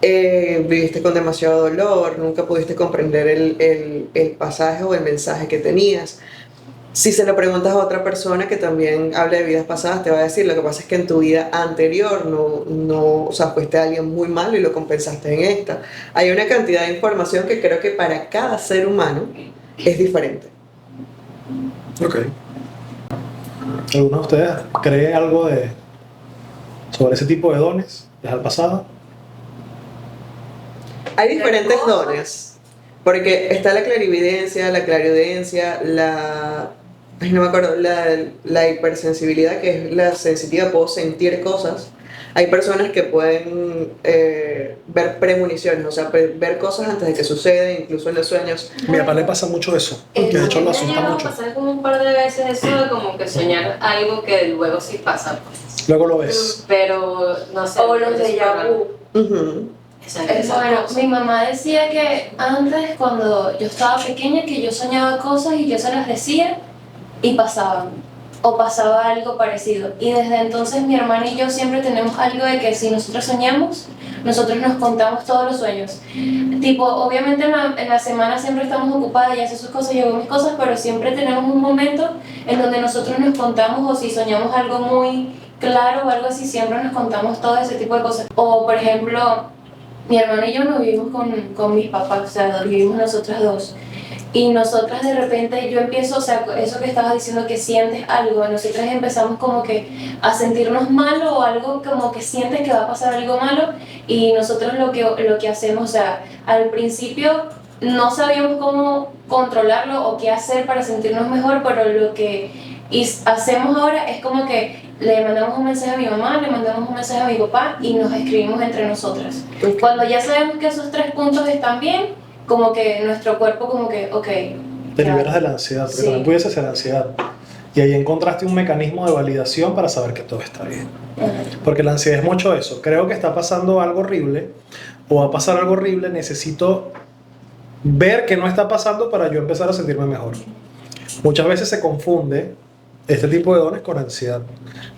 Viviste con demasiado dolor, nunca pudiste comprender el pasaje o el mensaje que tenías. Si se lo preguntas a otra persona que también habla de vidas pasadas, te va a decir, lo que pasa es que en tu vida anterior o sea, fuiste alguien muy malo y lo compensaste en esta. Hay una cantidad de información que creo que para cada ser humano es diferente. Ok. ¿Alguno de ustedes cree algo sobre ese tipo de dones desde el pasado? Hay diferentes cosas. dones, porque está la clarividencia, la clariaudiencia, ay, no me acuerdo, la hipersensibilidad, que es la sensitiva, puedo sentir cosas. Hay personas que pueden ver premoniciones, o sea, ver cosas antes de que suceden, incluso en los sueños. A mi papá le pasa mucho eso, que de hecho lo Me asusta llegó a mucho. pasar como un par de veces eso de como que soñar algo que luego sí pasa, pues. Luego lo ves. Pero no sé. O los es de raro. vu. Ujú. Esas Bueno, cosas. mi mamá decía que antes, cuando yo estaba pequeña, que yo soñaba cosas y yo se las decía y pasaban, o pasaba algo parecido. Y desde entonces mi hermana y yo siempre tenemos algo de que si nosotros soñamos, nosotros nos contamos todos los sueños. Tipo, obviamente en la semana siempre estamos ocupadas y hace sus cosas, yo hago mis cosas, pero siempre tenemos un momento en donde nosotros nos contamos, o si soñamos algo muy claro o algo así, siempre nos contamos todo ese tipo de cosas. O por ejemplo, mi hermana y yo no vivimos con mis papás, o sea, vivimos nosotras dos. Y nosotras de repente, yo empiezo, o sea, eso que estabas diciendo, que sientes algo, nosotras empezamos como que a sentirnos mal o algo como que sientes que va a pasar algo malo, y nosotros lo que hacemos, o sea, al principio no sabíamos cómo controlarlo o qué hacer para sentirnos mejor, pero lo que hacemos ahora es como que le mandamos un mensaje a mi mamá, le mandamos un mensaje a mi papá y nos escribimos entre nosotras. Ok. Cuando ya sabemos que esos tres puntos están bien, como que nuestro cuerpo como que, ok. Te ya. liberas de la ansiedad, porque Sí. también pudiese ser ansiedad. Y ahí encontraste un mecanismo de validación para saber que todo está bien. Porque la ansiedad es mucho eso. Creo que está pasando algo horrible o va a pasar algo horrible, necesito ver que no está pasando para yo empezar a sentirme mejor. Muchas veces se confunde este tipo de dones con ansiedad,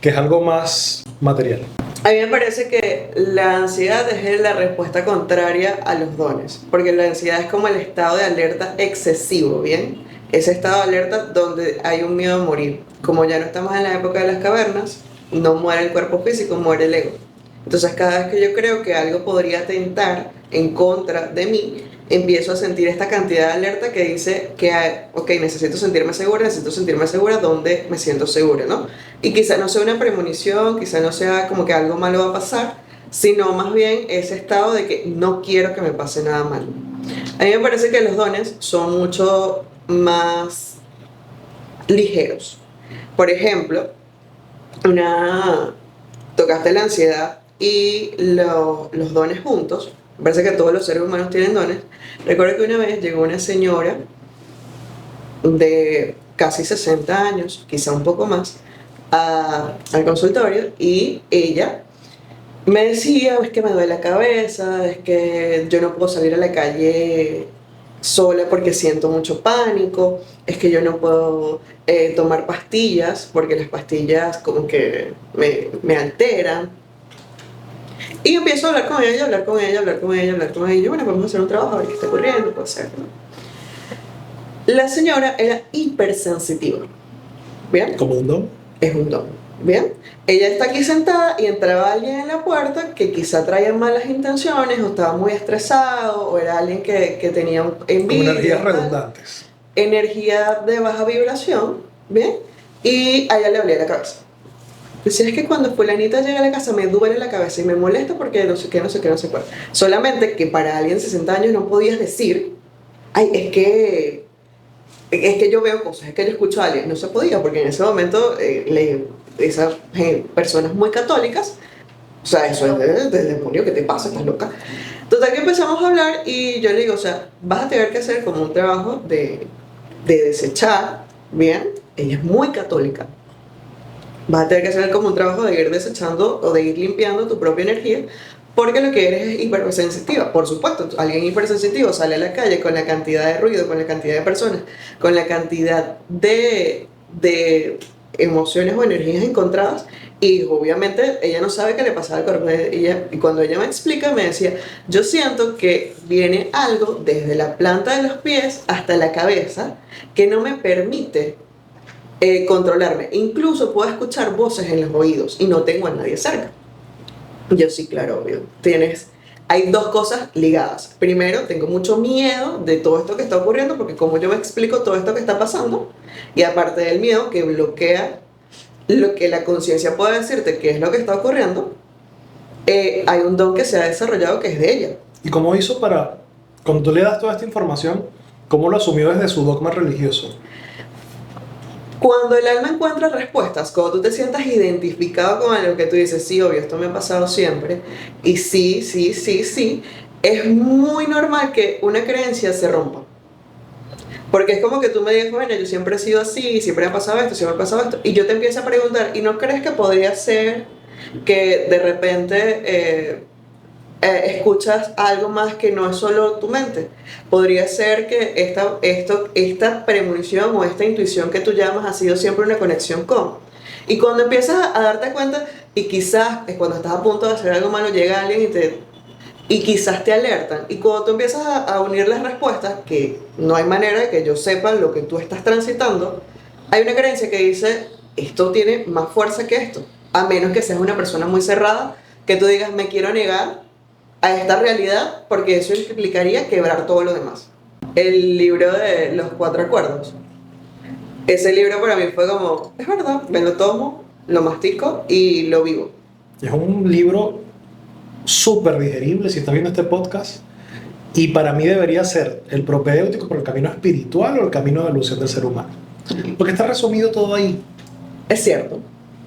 que es algo más material. A mí me parece que la ansiedad es la respuesta contraria a los dones, porque la ansiedad es como el estado de alerta excesivo, ¿bien? Ese estado de alerta donde hay un miedo a morir. Como ya no estamos en la época de las cavernas, no muere el cuerpo físico, muere el ego. Entonces cada vez que yo creo que algo podría atentar en contra de mí, empiezo a sentir esta cantidad de alerta que dice que, ok, necesito sentirme segura donde me siento segura, ¿no? Y quizá no sea una premonición, quizá no sea como que algo malo va a pasar, sino más bien ese estado de que no quiero que me pase nada malo. A mí me parece que los dones son mucho más ligeros. Por ejemplo, tocaste la ansiedad y los dones juntos. Me parece que todos los seres humanos tienen dones. Recuerdo que una vez llegó una señora de casi 60 años, quizá un poco más, al consultorio, y ella me decía, es que me duele la cabeza, es que yo no puedo salir a la calle sola porque siento mucho pánico, es que yo no puedo tomar pastillas porque las pastillas como que me alteran. Y yo empiezo a hablar con ella, hablar con ella, hablar con ella, hablar con ella, y yo, bueno, vamos a hacer un trabajo, a ver qué está ocurriendo, puede ser, ¿no? La señora era hipersensitiva, ¿bien? Como un don. Es un don, ¿bien? Ella está aquí sentada y entraba alguien en la puerta que quizá traía malas intenciones o estaba muy estresado o era alguien que tenía envidia. Como energías redundantes. Energía de baja vibración, ¿bien? Y a ella le dolía la cabeza. Decía, es que cuando fulanita llega a la casa me duele la cabeza y me molesta porque no sé qué, no sé qué, no sé cuál. Solamente que para alguien de 60 años no podías decir, ay, es que yo veo cosas, es que yo escucho a alguien. No se podía porque en ese momento esas personas muy católicas, o sea, eso es del demonio, ¿qué te pasa? ¿Estás loca? Total que empezamos a hablar y yo le digo, o sea, vas a tener que hacer como un trabajo de desechar, ¿bien? Ella es muy católica. Vas a tener que hacer como un trabajo de ir desechando o de ir limpiando tu propia energía, porque lo que eres es hipersensitiva. Por supuesto, alguien hipersensitivo sale a la calle con la cantidad de ruido, con la cantidad de personas, con la cantidad de emociones o energías encontradas, y obviamente ella no sabe qué le pasa al cuerpo. Y cuando ella me explica, me decía, yo siento que viene algo desde la planta de los pies hasta la cabeza que no me permite controlarme. Incluso puedo escuchar voces en los oídos y no tengo a nadie cerca. Yo sí, claro, obvio. Hay dos cosas ligadas. Primero, tengo mucho miedo de todo esto que está ocurriendo, porque como yo me explico todo esto que está pasando, y aparte del miedo que bloquea lo que la conciencia puede decirte que es lo que está ocurriendo, hay un don que se ha desarrollado que es de ella. ¿Y cómo hizo cuando tú le das toda esta información, cómo lo asumió desde su dogma religioso? Cuando el alma encuentra respuestas, cuando tú te sientas identificado con algo que tú dices, sí, obvio, esto me ha pasado siempre, y sí, sí, sí, sí, es muy normal que una creencia se rompa. Porque es como que tú me digas, bueno, yo siempre he sido así, siempre me ha pasado esto, siempre me ha pasado esto, y yo te empiezo a preguntar, ¿y no crees que podría ser que de repente escuchas algo más que no es solo tu mente? Podría ser que esta premonición o esta intuición que tú llamas ha sido siempre una conexión con. Y cuando empiezas a darte cuenta, y quizás es cuando estás a punto de hacer algo malo, llega alguien y quizás te alertan. Y cuando tú empiezas a unir las respuestas, que no hay manera de que yo sepa lo que tú estás transitando, hay una creencia que dice, esto tiene más fuerza que esto. A menos que seas una persona muy cerrada, que tú digas, me quiero negar a esta realidad porque eso implicaría quebrar todo lo demás. El libro de los 4 acuerdos. Ese libro para mí fue como, es verdad, me lo tomo, lo mastico y lo vivo. Es un libro súper digerible si estás viendo este podcast, y para mí debería ser el propedéutico por el camino espiritual o el camino de evolución del ser humano, porque está resumido todo ahí. Es cierto.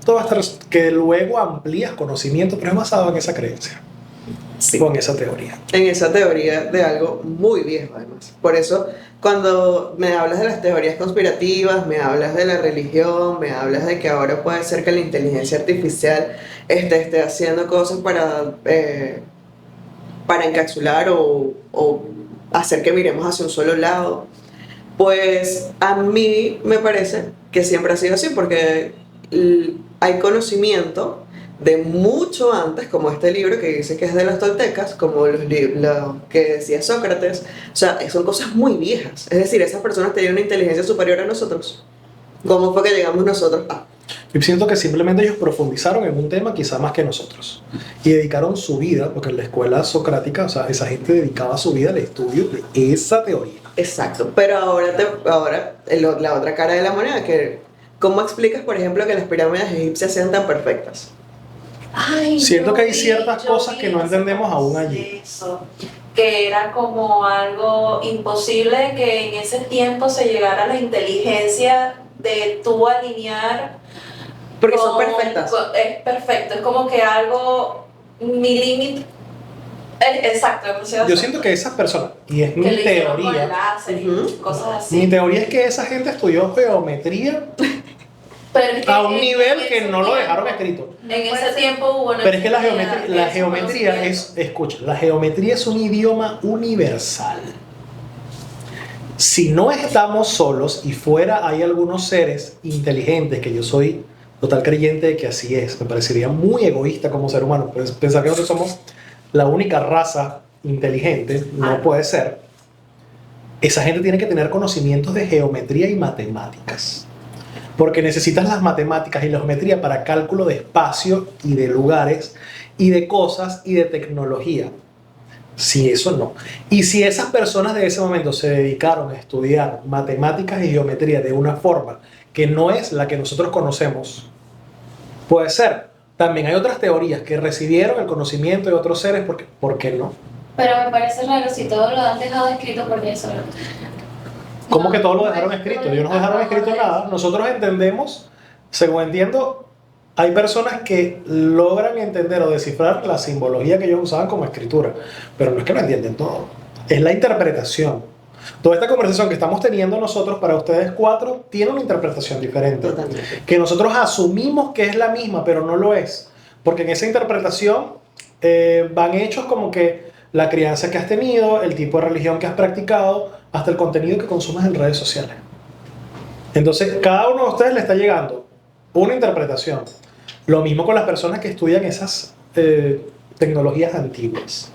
Todo va a estar, que luego amplías conocimiento, pero es basado en esa creencia, Sí. o en esa teoría. En esa teoría de algo muy viejo además. Por eso cuando me hablas de las teorías conspirativas, me hablas de la religión, me hablas de que ahora puede ser que la inteligencia artificial esté haciendo cosas para encapsular o hacer que miremos hacia un solo lado, pues a mí me parece que siempre ha sido así, porque hay conocimiento de mucho antes, como este libro que dice que es de los toltecas, como los que decía Sócrates. O sea, son cosas muy viejas. Es decir, esas personas tenían una inteligencia superior a nosotros. ¿Cómo fue que llegamos nosotros a? Yo siento que simplemente ellos profundizaron en un tema quizá más que nosotros, y dedicaron su vida, porque en la escuela socrática, o sea, esa gente dedicaba su vida al estudio de esa teoría. Exacto, pero ahora la otra cara de la moneda, que ¿cómo explicas, por ejemplo, que las pirámides egipcias sean tan perfectas? Ay, Siento yo que hay vi- ciertas yo cosas vi que no hace entendemos poco aún allí. eso, que era como algo imposible que en ese tiempo se llegara a la inteligencia de tú alinear. Porque son perfectas. Es perfecto, es como que algo, mi límite, exacto, demasiado Yo exacto. siento que esas personas, y es mi Que le hicieron con teoría, láser y Ujú. cosas mi así. teoría es que esa gente estudió geometría Pero es que a un en nivel que ese no lo tiempo- dejaron escrito. En ese tiempo hubo una Pero es que la existía geometría, ese conocimiento. escucha, la geometría es un idioma universal. Si no estamos solos y fuera hay algunos seres inteligentes, que yo soy total creyente de que así es, me parecería muy egoísta como ser humano, pues pensar que nosotros somos la única raza inteligente, no puede ser. Esa gente tiene que tener conocimientos de geometría y matemáticas. Porque necesitas las matemáticas y la geometría para cálculo de espacio y de lugares y de cosas y de tecnología. Si eso no. Y si esas personas de ese momento se dedicaron a estudiar matemáticas y geometría de una forma que no es la que nosotros conocemos, puede ser. También hay otras teorías que recibieron el conocimiento de otros seres, porque, ¿por qué no? Pero me parece raro si todo lo han dejado escrito porque eso no. ¿Cómo que todo lo dejaron escrito? Ellos no dejaron escrito nada. Nosotros entendemos, según entiendo, hay personas que logran entender o descifrar la simbología que ellos usaban como escritura, pero no es que lo entienden todo. Es la interpretación. Toda esta conversación que estamos teniendo nosotros para ustedes cuatro tiene una interpretación diferente. Totalmente. Que nosotros asumimos que es la misma, pero no lo es. Porque en esa interpretación van hechos como que la crianza que has tenido, el tipo de religión que has practicado, hasta el contenido que consumes en redes sociales. Entonces, cada uno de ustedes le está llegando una interpretación. Lo mismo con las personas que estudian esas tecnologías antiguas.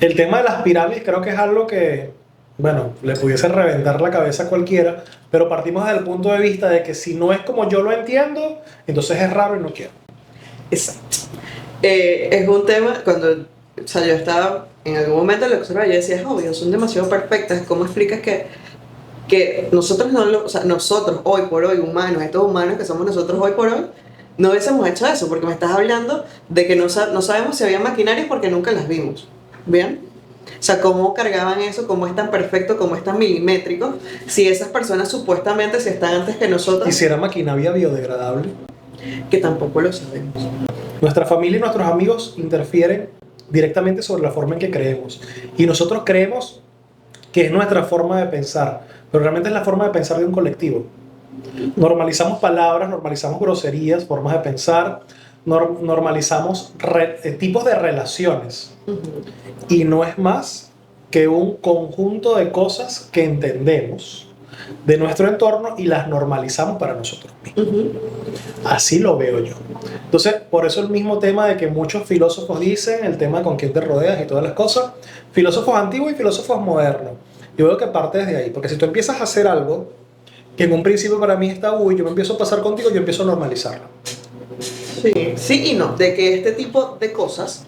El tema de las pirámides creo que es algo que, bueno, le pudiese reventar la cabeza a cualquiera, pero partimos desde el punto de vista de que si no es como yo lo entiendo, entonces es raro y no quiero. Exacto. Es un tema, cuando, o sea, yo estaba en algún momento lo observaba, yo decía, es obvio, son demasiado perfectas. ¿Cómo explicas que nosotros no lo, o sea, nosotros hoy por hoy, humanos, estos humanos que somos nosotros hoy por hoy, no hubiésemos hecho eso? Porque me estás hablando de que no sabemos si había maquinarias porque nunca las vimos. ¿Bien? O sea, cómo cargaban eso, cómo es tan perfecto, cómo es tan milimétrico, si esas personas supuestamente si están antes que nosotros, Y si era maquinaria biodegradable, que tampoco lo sabemos. nuestra familia y nuestros amigos interfieren directamente sobre la forma en que creemos. Y nosotros creemos que es nuestra forma de pensar, pero realmente es la forma de pensar de un colectivo. Normalizamos palabras, normalizamos groserías, formas de pensar, normalizamos tipos de relaciones. Y no es más que un conjunto de cosas que entendemos de nuestro entorno y las normalizamos para nosotros mismos. Así lo veo yo. Entonces, por eso el mismo tema de que muchos filósofos dicen, el tema con quién te rodeas y todas las cosas, filósofos antiguos y filósofos modernos. Yo veo que parte desde ahí, porque si tú empiezas a hacer algo que en un principio para mí está, uy, yo me empiezo a pasar contigo, yo empiezo a normalizarlo. Sí, sí y no, de que este tipo de cosas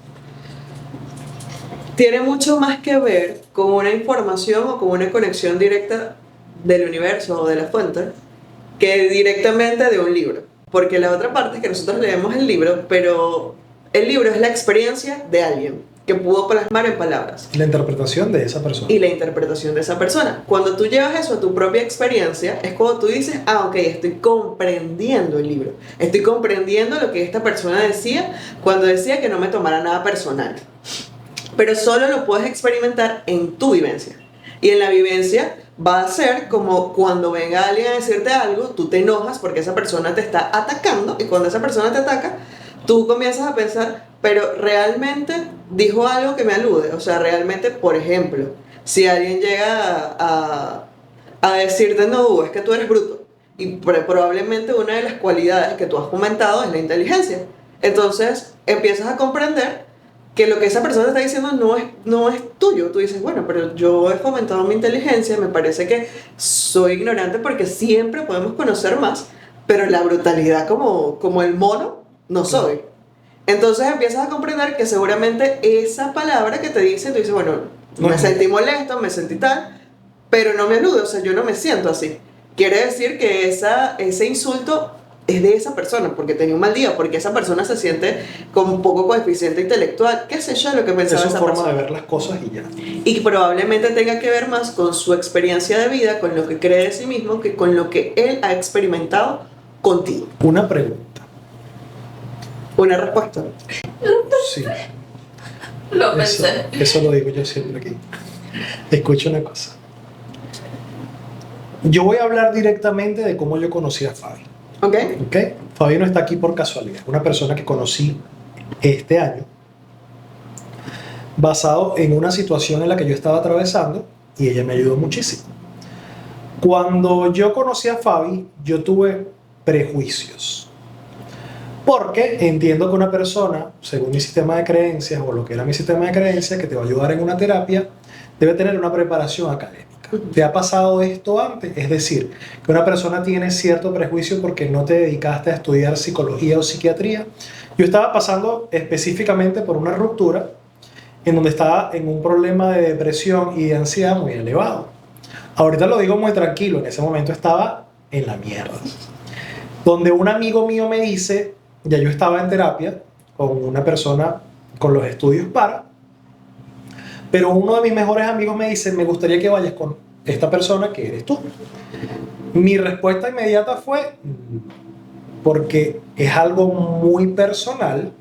tiene mucho más que ver con una información o con una conexión directa del universo o de la fuente que directamente de un libro. Porque la otra parte es que nosotros leemos el libro, pero el libro es la experiencia de alguien que pudo plasmar en palabras. La interpretación de esa persona. Y la interpretación de esa persona. Cuando tú llevas eso a tu propia experiencia, es cuando tú dices, ah, ok, estoy comprendiendo el libro. Estoy comprendiendo lo que esta persona decía cuando decía que no me tomara nada personal. Pero solo lo puedes experimentar en tu vivencia. Y en la vivencia va a ser como cuando venga alguien a decirte algo, tú te enojas porque esa persona te está atacando, y cuando esa persona te ataca, tú comienzas a pensar, pero realmente dijo algo que me alude. O sea, realmente, por ejemplo, si alguien llega a decirte, no, es que tú eres bruto, y probablemente una de las cualidades que tú has comentado es la inteligencia. Entonces empiezas a comprender que lo que esa persona está diciendo no es tuyo. Tú dices, bueno, pero yo he fomentado mi inteligencia, me parece que soy ignorante porque siempre podemos conocer más, pero la brutalidad como el mono no soy. Entonces empiezas a comprender que seguramente esa palabra que te dicen, tú dices, bueno, me sentí molesto, me sentí tal, pero no me alude, o sea, yo no me siento así. Quiere decir que ese insulto es de esa persona, porque tenía un mal día, porque esa persona se siente como un poco coeficiente intelectual, qué sé yo, lo que pensaba Es su esa forma persona. de ver las cosas y ya. Y que probablemente tenga que ver más con su experiencia de vida, con lo que cree de sí mismo, que con lo que él ha experimentado contigo. Una pregunta. Una respuesta. Sí, Lo pensé. eso lo digo yo siempre aquí. Escucha una cosa. Yo voy a hablar directamente de cómo yo conocí a Fabi. ¿Ok? ¿Ok? Fabi no está aquí por casualidad. Una persona que conocí este año basado en una situación en la que yo estaba atravesando y ella me ayudó muchísimo. Cuando yo conocí a Fabi, yo tuve prejuicios. Porque entiendo que una persona, según mi sistema de creencias o lo que era mi sistema de creencias, que te va a ayudar en una terapia, debe tener una preparación académica. ¿Te ha pasado esto antes? Es decir, que una persona tiene cierto prejuicio porque no te dedicaste a estudiar psicología o psiquiatría. Yo estaba pasando específicamente por una ruptura en donde estaba en un problema de depresión y de ansiedad muy elevado. Ahorita lo digo muy tranquilo, en ese momento estaba en la mierda. Donde un amigo mío me dice, ya yo estaba en terapia con una persona con los estudios para, pero uno de mis mejores amigos me dice, me gustaría que vayas con esta persona que eres tú. Mi respuesta inmediata fue, porque es algo muy personal,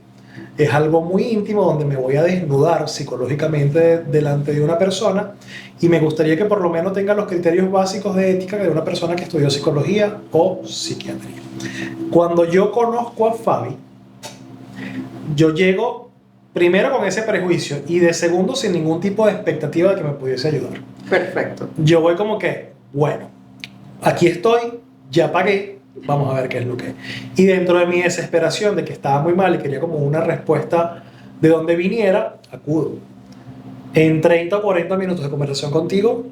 es algo muy íntimo donde me voy a desnudar psicológicamente delante de una persona y me gustaría que por lo menos tenga los criterios básicos de ética de una persona que estudió psicología o psiquiatría. Cuando yo conozco a Fabi, yo llego primero con ese prejuicio y de segundo sin ningún tipo de expectativa de que me pudiese ayudar. Perfecto. Yo voy como que, bueno, aquí estoy, ya pagué, vamos a ver qué es lo que es. Y dentro de mi desesperación de que estaba muy mal y quería como una respuesta de donde viniera, acudo. En 30 o 40 minutos de conversación contigo,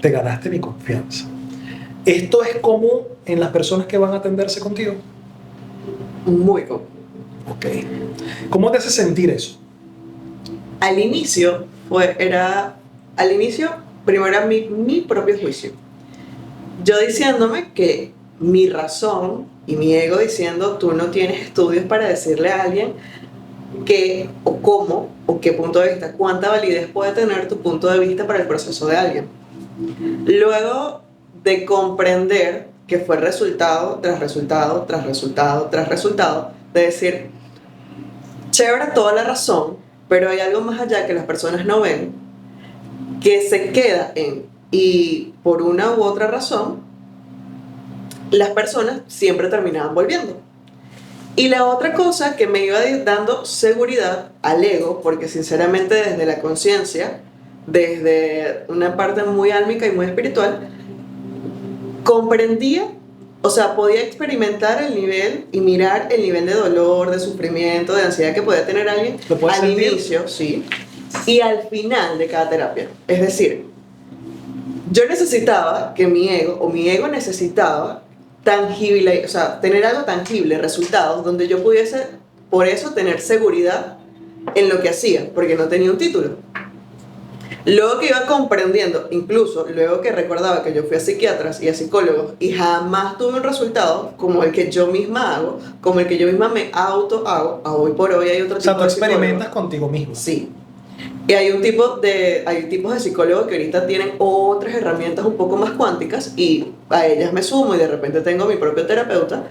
te ganaste mi confianza. ¿Esto es común en las personas que van a atenderse contigo? Muy común. Ok. ¿Cómo te hace sentir eso? Al inicio, primero era mi propio juicio. Yo diciéndome que mi razón y mi ego diciendo, tú no tienes estudios para decirle a alguien qué o cómo o qué punto de vista, cuánta validez puede tener tu punto de vista para el proceso de alguien. Luego de comprender que fue resultado tras resultado, tras resultado, tras resultado, de decir, chévere toda la razón, pero hay algo más allá que las personas no ven, que se queda en, y por una u otra razón, las personas siempre terminaban volviendo. Y la otra cosa que me iba dando seguridad al ego, porque sinceramente desde la conciencia, desde una parte muy álmica y muy espiritual, comprendía, o sea, podía experimentar el nivel y mirar el nivel de dolor, de sufrimiento, de ansiedad que podía tener alguien ¿Lo puedes al sentir? inicio, sí, y al final de cada terapia. Es decir, yo necesitaba que mi ego necesitaba tangible, o sea, tener algo tangible, resultados, donde yo pudiese, por eso, tener seguridad en lo que hacía, porque no tenía un título. Luego que iba comprendiendo, incluso luego que recordaba que yo fui a psiquiatras y a psicólogos y jamás tuve un resultado como el que yo misma hago, como el que yo misma me auto hago, a hoy por hoy hay otro O sea, tipo tú de psicólogos. experimentas contigo mismo. Sí. Y hay tipos de psicólogos que ahorita tienen otras herramientas un poco más cuánticas y a ellas me sumo y de repente tengo mi propio terapeuta.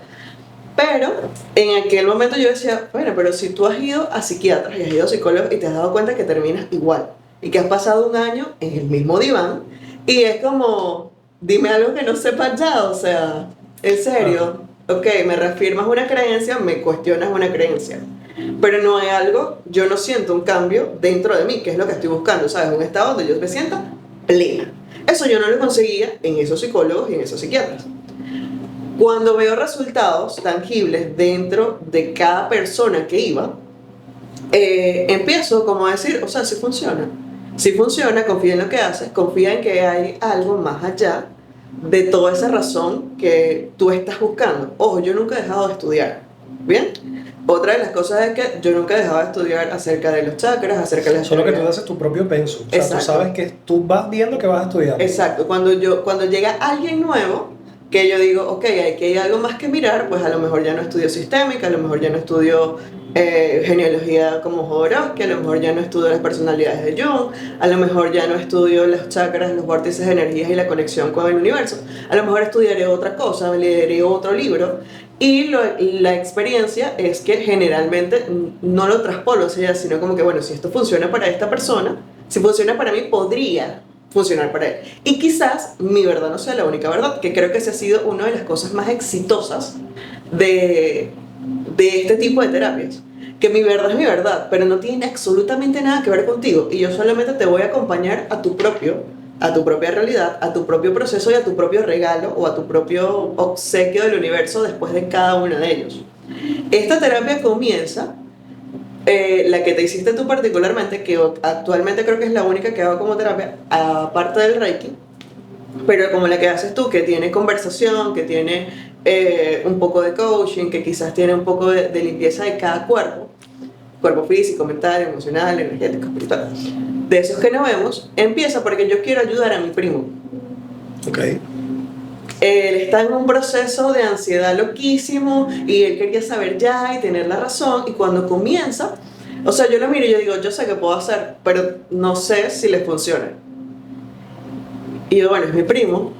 Pero en aquel momento yo decía, bueno, pero si tú has ido a psiquiatras y has ido a psicólogos y te has dado cuenta que terminas igual y que has pasado un año en el mismo diván y es como, dime algo que no sepas ya, o sea, en serio, ok, me reafirmas una creencia, me cuestionas una creencia. Pero no hay algo, yo no siento un cambio dentro de mí, que es lo que estoy buscando, ¿sabes? Un estado donde yo me sienta plena. Eso yo no lo conseguía en esos psicólogos y en esos psiquiatras. Cuando veo resultados tangibles dentro de cada persona que iba, empiezo como a decir, o sea, sí funciona, confía en lo que haces, confía en que hay algo más allá de toda esa razón que tú estás buscando. Ojo, yo nunca he dejado de estudiar, ¿bien? Otra de las cosas es que yo nunca he dejado de estudiar acerca de los chakras, acerca de las Solo que tú energías. haces tu propio pensum. O sea, Exacto. tú sabes que tú vas viendo que vas a estudiar. Exacto, cuando llega alguien nuevo que yo digo, ok, aquí hay algo más que mirar, pues a lo mejor ya no estudio sistémica, a lo mejor ya no estudio genealogía como Jodorowsky, a lo mejor ya no estudio las personalidades de Jung, a lo mejor ya no estudio los chakras, los vórtices de energías y la conexión con el universo, a lo mejor estudiaré otra cosa, leeré otro libro, y la experiencia es que generalmente no lo traspolo, o sea, sino como que, bueno, si esto funciona para esta persona, si funciona para mí, podría funcionar para él. Y quizás mi verdad no sea la única verdad, que creo que esa ha sido una de las cosas más exitosas de este tipo de terapias. Que mi verdad es mi verdad, pero no tiene absolutamente nada que ver contigo. Y yo solamente te voy a acompañar a tu propia realidad, a tu propio proceso y a tu propio regalo o a tu propio obsequio del universo después de cada uno de ellos. Esta terapia comienza, la que te hiciste tú particularmente, que actualmente creo que es la única que hago como terapia, aparte del Reiki, pero como la que haces tú, que tiene conversación, que tiene un poco de coaching, que quizás tiene un poco de limpieza de cada cuerpo físico, mental, emocional, energético, espiritual, de esos que no vemos, empieza porque yo quiero ayudar a mi primo. Ok. Él está en un proceso de ansiedad loquísimo y él quería saber ya y tener la razón, y cuando comienza, o sea, yo lo miro y yo digo, yo sé que puedo hacer, pero no sé si le funciona. Y yo, bueno, es mi primo,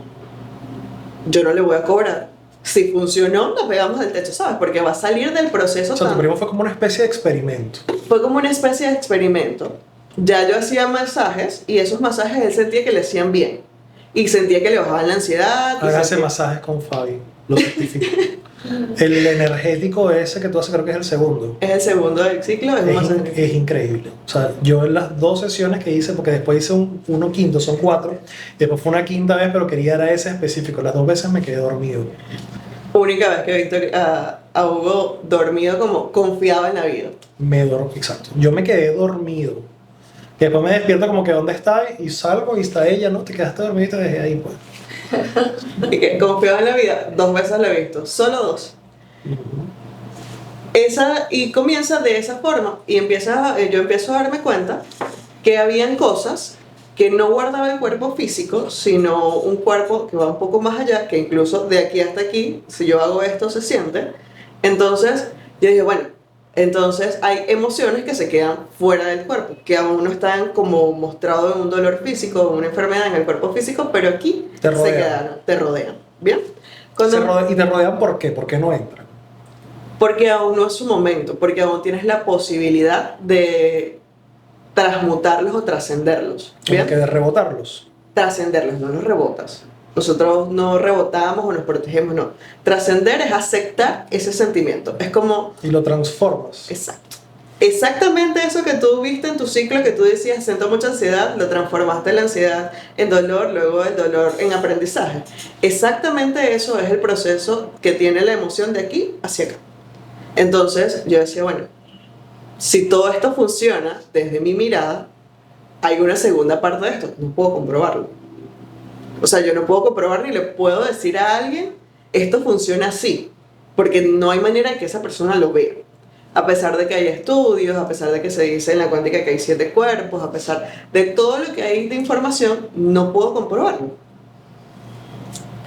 yo no le voy a cobrar. Si funcionó, nos pegamos del techo, ¿sabes? Porque va a salir del proceso. O sea, tu primo fue como una especie de experimento. Fue como una especie de experimento. Ya yo hacía masajes y esos masajes él sentía que le hacían bien. Y sentía que le bajaban la ansiedad. Hágase masajes con Fabi, lo certifico. El energético ese que tú haces creo que es el segundo. Es el segundo del ciclo, es un masaje. Es increíble. O sea, yo en las 2 sesiones que hice, porque después hice uno quinto, son 4, después fue una quinta vez, pero quería era ese específico. Las 2 veces me quedé dormido. Única vez que Víctor, a Hugo dormido como confiaba en la vida. Exacto. Yo me quedé dormido. Y después me despierto como que ¿dónde está? Y salgo y está ella, ¿no? Te quedaste dormido y te dejé ahí, pues. Y que confiaba en la vida, 2 veces lo he visto, solo 2. Y comienza de esa forma y yo empiezo a darme cuenta que habían cosas que no guardaba el cuerpo físico, sino un cuerpo que va un poco más allá, que incluso de aquí hasta aquí, si yo hago esto se siente. Entonces yo dije, bueno, entonces hay emociones que se quedan fuera del cuerpo, que aún no están como mostrado en un dolor físico o una enfermedad en el cuerpo físico, pero aquí se quedan, te rodean. ¿Bien? ¿Y te rodean por qué? ¿Por qué no entran? Porque aún no es su momento, porque aún tienes la posibilidad de transmutarlos o trascenderlos. Como que de rebotarlos. Trascenderlos, no los rebotas. Nosotros no rebotamos o nos protegemos, no. Trascender es aceptar ese sentimiento. Es como... Y lo transformas. Exacto. Exactamente eso que tú viste en tu ciclo, que tú decías, siento mucha ansiedad, lo transformaste la ansiedad en dolor, luego el dolor en aprendizaje. Exactamente eso es el proceso que tiene la emoción de aquí hacia acá. Entonces yo decía, bueno, si todo esto funciona desde mi mirada, hay una segunda parte de esto, no puedo comprobarlo. O sea, yo no puedo comprobar ni le puedo decir a alguien, esto funciona así, porque no hay manera de que esa persona lo vea. A pesar de que hay estudios, a pesar de que se dice en la cuántica que hay 7 cuerpos, a pesar de todo lo que hay de información, no puedo comprobarlo.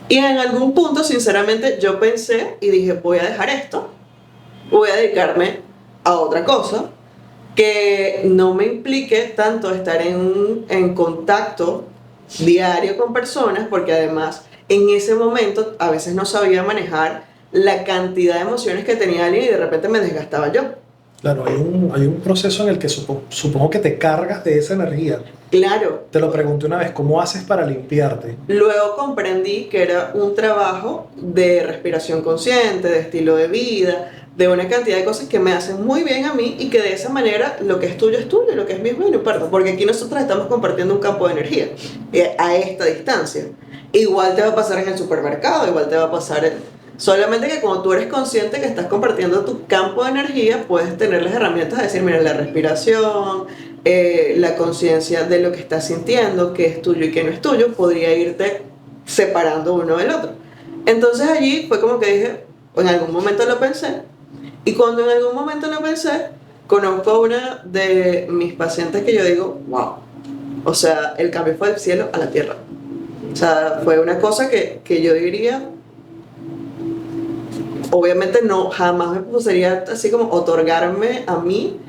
Y en algún punto, sinceramente, yo pensé y dije, voy a dejar esto, voy a dedicarme a otra cosa que no me implique tanto estar en contacto diario con personas, porque además en ese momento a veces no sabía manejar la cantidad de emociones que tenía alguien y de repente me desgastaba yo. Claro, hay un proceso en el que supongo que te cargas de esa energía. Claro. Te lo pregunté una vez, ¿cómo haces para limpiarte? Luego comprendí que era un trabajo de respiración consciente, de estilo de vida, de una cantidad de cosas que me hacen muy bien a mí y que de esa manera lo que es tuyo, y lo que es mío es mío, no importa, porque aquí nosotros estamos compartiendo un campo de energía a esta distancia. Igual te va a pasar en el supermercado, igual te va a pasar solamente que cuando tú eres consciente que estás compartiendo tu campo de energía, puedes tener las herramientas de decir, mira, la respiración, la conciencia de lo que estás sintiendo, qué es tuyo y qué no es tuyo, podría irte separando uno del otro. Entonces allí fue como que dije, en algún momento lo pensé, y cuando en algún momento lo pensé, conozco a una de mis pacientes que yo digo, wow, o sea, el cambio fue del cielo a la tierra. O sea, fue una cosa que yo diría, obviamente no, jamás me gustaría así como otorgarme a mí,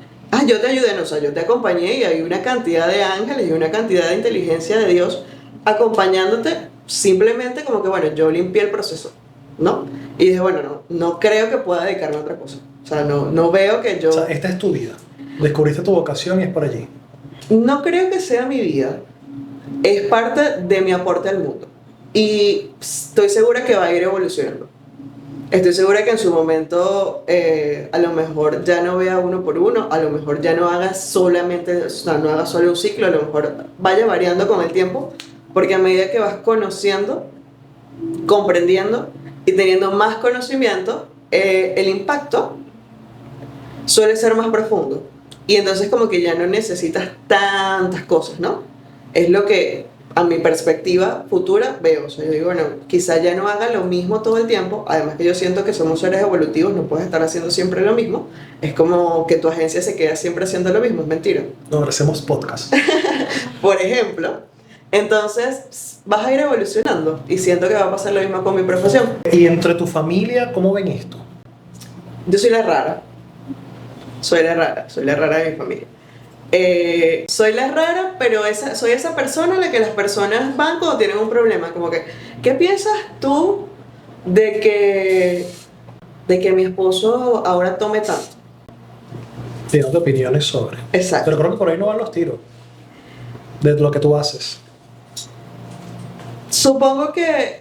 yo te ayudé, no, o sea, yo te acompañé y hay una cantidad de ángeles y una cantidad de inteligencia de Dios acompañándote, simplemente como que, bueno, yo limpié el proceso, ¿no? Y dije, bueno, no creo que pueda dedicarme a otra cosa. O sea, no veo que yo... O sea, esta es tu vida. Descubriste tu vocación y es por allí. No creo que sea mi vida, es parte de mi aporte al mundo. Y estoy segura que va a ir evolucionando. Estoy segura que en su momento a lo mejor ya no vea uno por uno, a lo mejor ya no haga solamente, o sea, no haga solo un ciclo, a lo mejor vaya variando con el tiempo, porque a medida que vas conociendo, comprendiendo y teniendo más conocimiento, el impacto suele ser más profundo. Y entonces como que ya no necesitas tantas cosas, ¿no? Es lo que a mi perspectiva futura veo. O sea, yo digo, bueno, quizá ya no haga lo mismo todo el tiempo. Además que yo siento que somos seres evolutivos, no puedes estar haciendo siempre lo mismo. Es como que tu agencia se queda siempre haciendo lo mismo, es mentira. No, hacemos podcast. Por ejemplo. Entonces vas a ir evolucionando y siento que va a pasar lo mismo con mi profesión. Y entre tu familia, ¿cómo ven esto? Yo soy la rara. Soy la rara de mi familia. Soy la rara, pero soy esa persona a la que las personas van cuando tienen un problema. Como que, ¿qué piensas tú de que mi esposo ahora tome tanto? Tienes opiniones sobre. Exacto. Pero creo que por ahí no van los tiros de lo que tú haces. Supongo que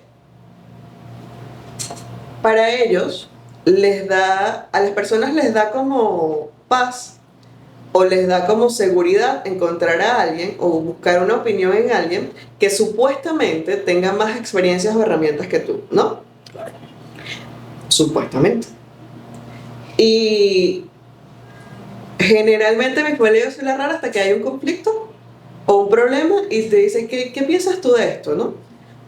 para ellos a las personas les da como paz o les da como seguridad encontrar a alguien o buscar una opinión en alguien que supuestamente tenga más experiencias o herramientas que tú, ¿no? Claro. Supuestamente. Y generalmente mi familia yo soy la rara hasta que hay un conflicto o un problema y te dicen, ¿qué piensas tú de esto, no?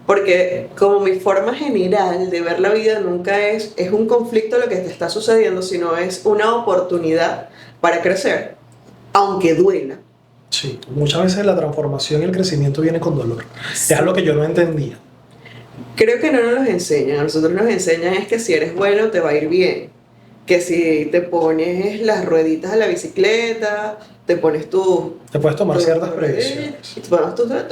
Porque como mi forma general de ver la vida nunca es un conflicto lo que te está sucediendo, sino es una oportunidad para crecer, aunque duela. Sí, muchas veces la transformación y el crecimiento viene con dolor. Sí. Es algo que yo no entendía. Creo que no nos enseñan, a nosotros nos enseñan es que si eres bueno te va a ir bien, que si te pones las rueditas a la bicicleta, te pones Te puedes tomar ciertas previsiones.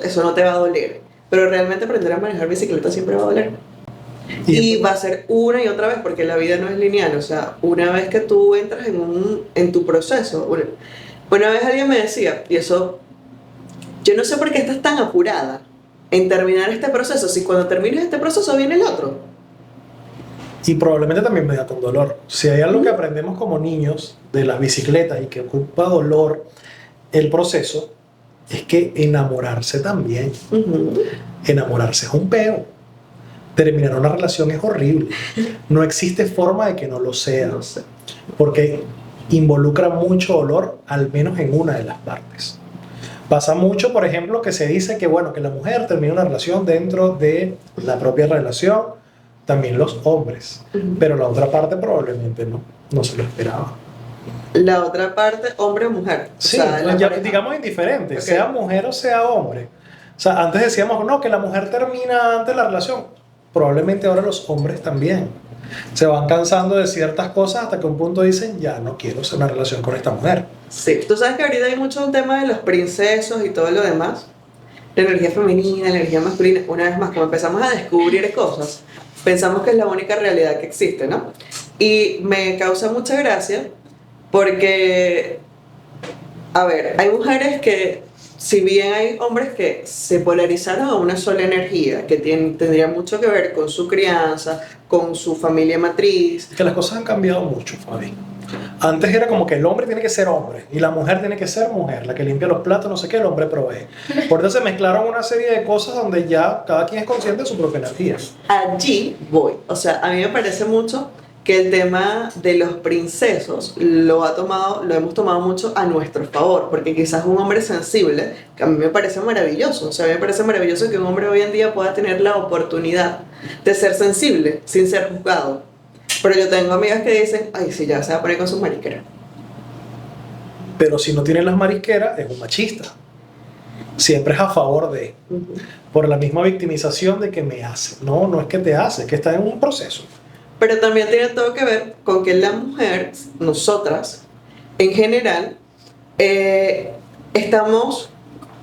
eso no te va a doler. Pero realmente aprender a manejar bicicleta siempre va a doler. Y va a ser una y otra vez, porque la vida no es lineal. O sea, una vez que tú entras en tu proceso, una vez alguien me decía, y eso, yo no sé por qué estás tan apurada en terminar este proceso, si cuando termines este proceso viene el otro. Y probablemente también me da con dolor. Si hay algo que aprendemos como niños de las bicicletas y que ocupa dolor el proceso, es que enamorarse también. Enamorarse es un peo. Terminar una relación es horrible. No existe forma de que no lo sea. No sé. Porque involucra mucho dolor, al menos en una de las partes. Pasa mucho, por ejemplo, que se dice que, bueno, que la mujer termina una relación dentro de la propia relación, también los hombres. Pero la otra parte probablemente no se lo esperaba. La otra parte, hombre o mujer. Sí, o sea, digamos indiferente, Okay. sea mujer o sea hombre. O sea, antes decíamos, no, que la mujer termina antes de la relación. Probablemente ahora los hombres también. Se van cansando de ciertas cosas hasta que un punto dicen, ya no quiero hacer una relación con esta mujer. Sí, tú sabes que ahorita hay mucho un tema de los princesos y todo lo demás. La energía femenina, la energía masculina. Una vez más, como empezamos a descubrir cosas, pensamos que es la única realidad que existe, ¿no? Y me causa mucha gracia porque, a ver, hay mujeres que, si bien hay hombres que se polarizaron a una sola energía, que tendría mucho que ver con su crianza, con su familia matriz. Que las cosas han cambiado mucho, Fabi. Antes era como que el hombre tiene que ser hombre y la mujer tiene que ser mujer, la que limpia los platos, no sé qué, el hombre provee. Por eso se mezclaron una serie de cosas donde ya cada quien es consciente de su propia energía. Allí voy. O sea, a mí me parece mucho que el tema de los princesos lo hemos tomado mucho a nuestro favor, porque quizás un hombre sensible, que a mí me parece maravilloso, o sea, a mí me parece maravilloso que un hombre hoy en día pueda tener la oportunidad de ser sensible sin ser juzgado. Pero yo tengo amigas que dicen, ay, sí, ya se va a poner con sus mariqueras. Pero si no tiene las marisqueras, es un machista. Siempre es a favor de, por la misma victimización de que me hace. No es que te hace, es que está en un proceso. Pero también tiene todo que ver con que la mujer, nosotras, en general, estamos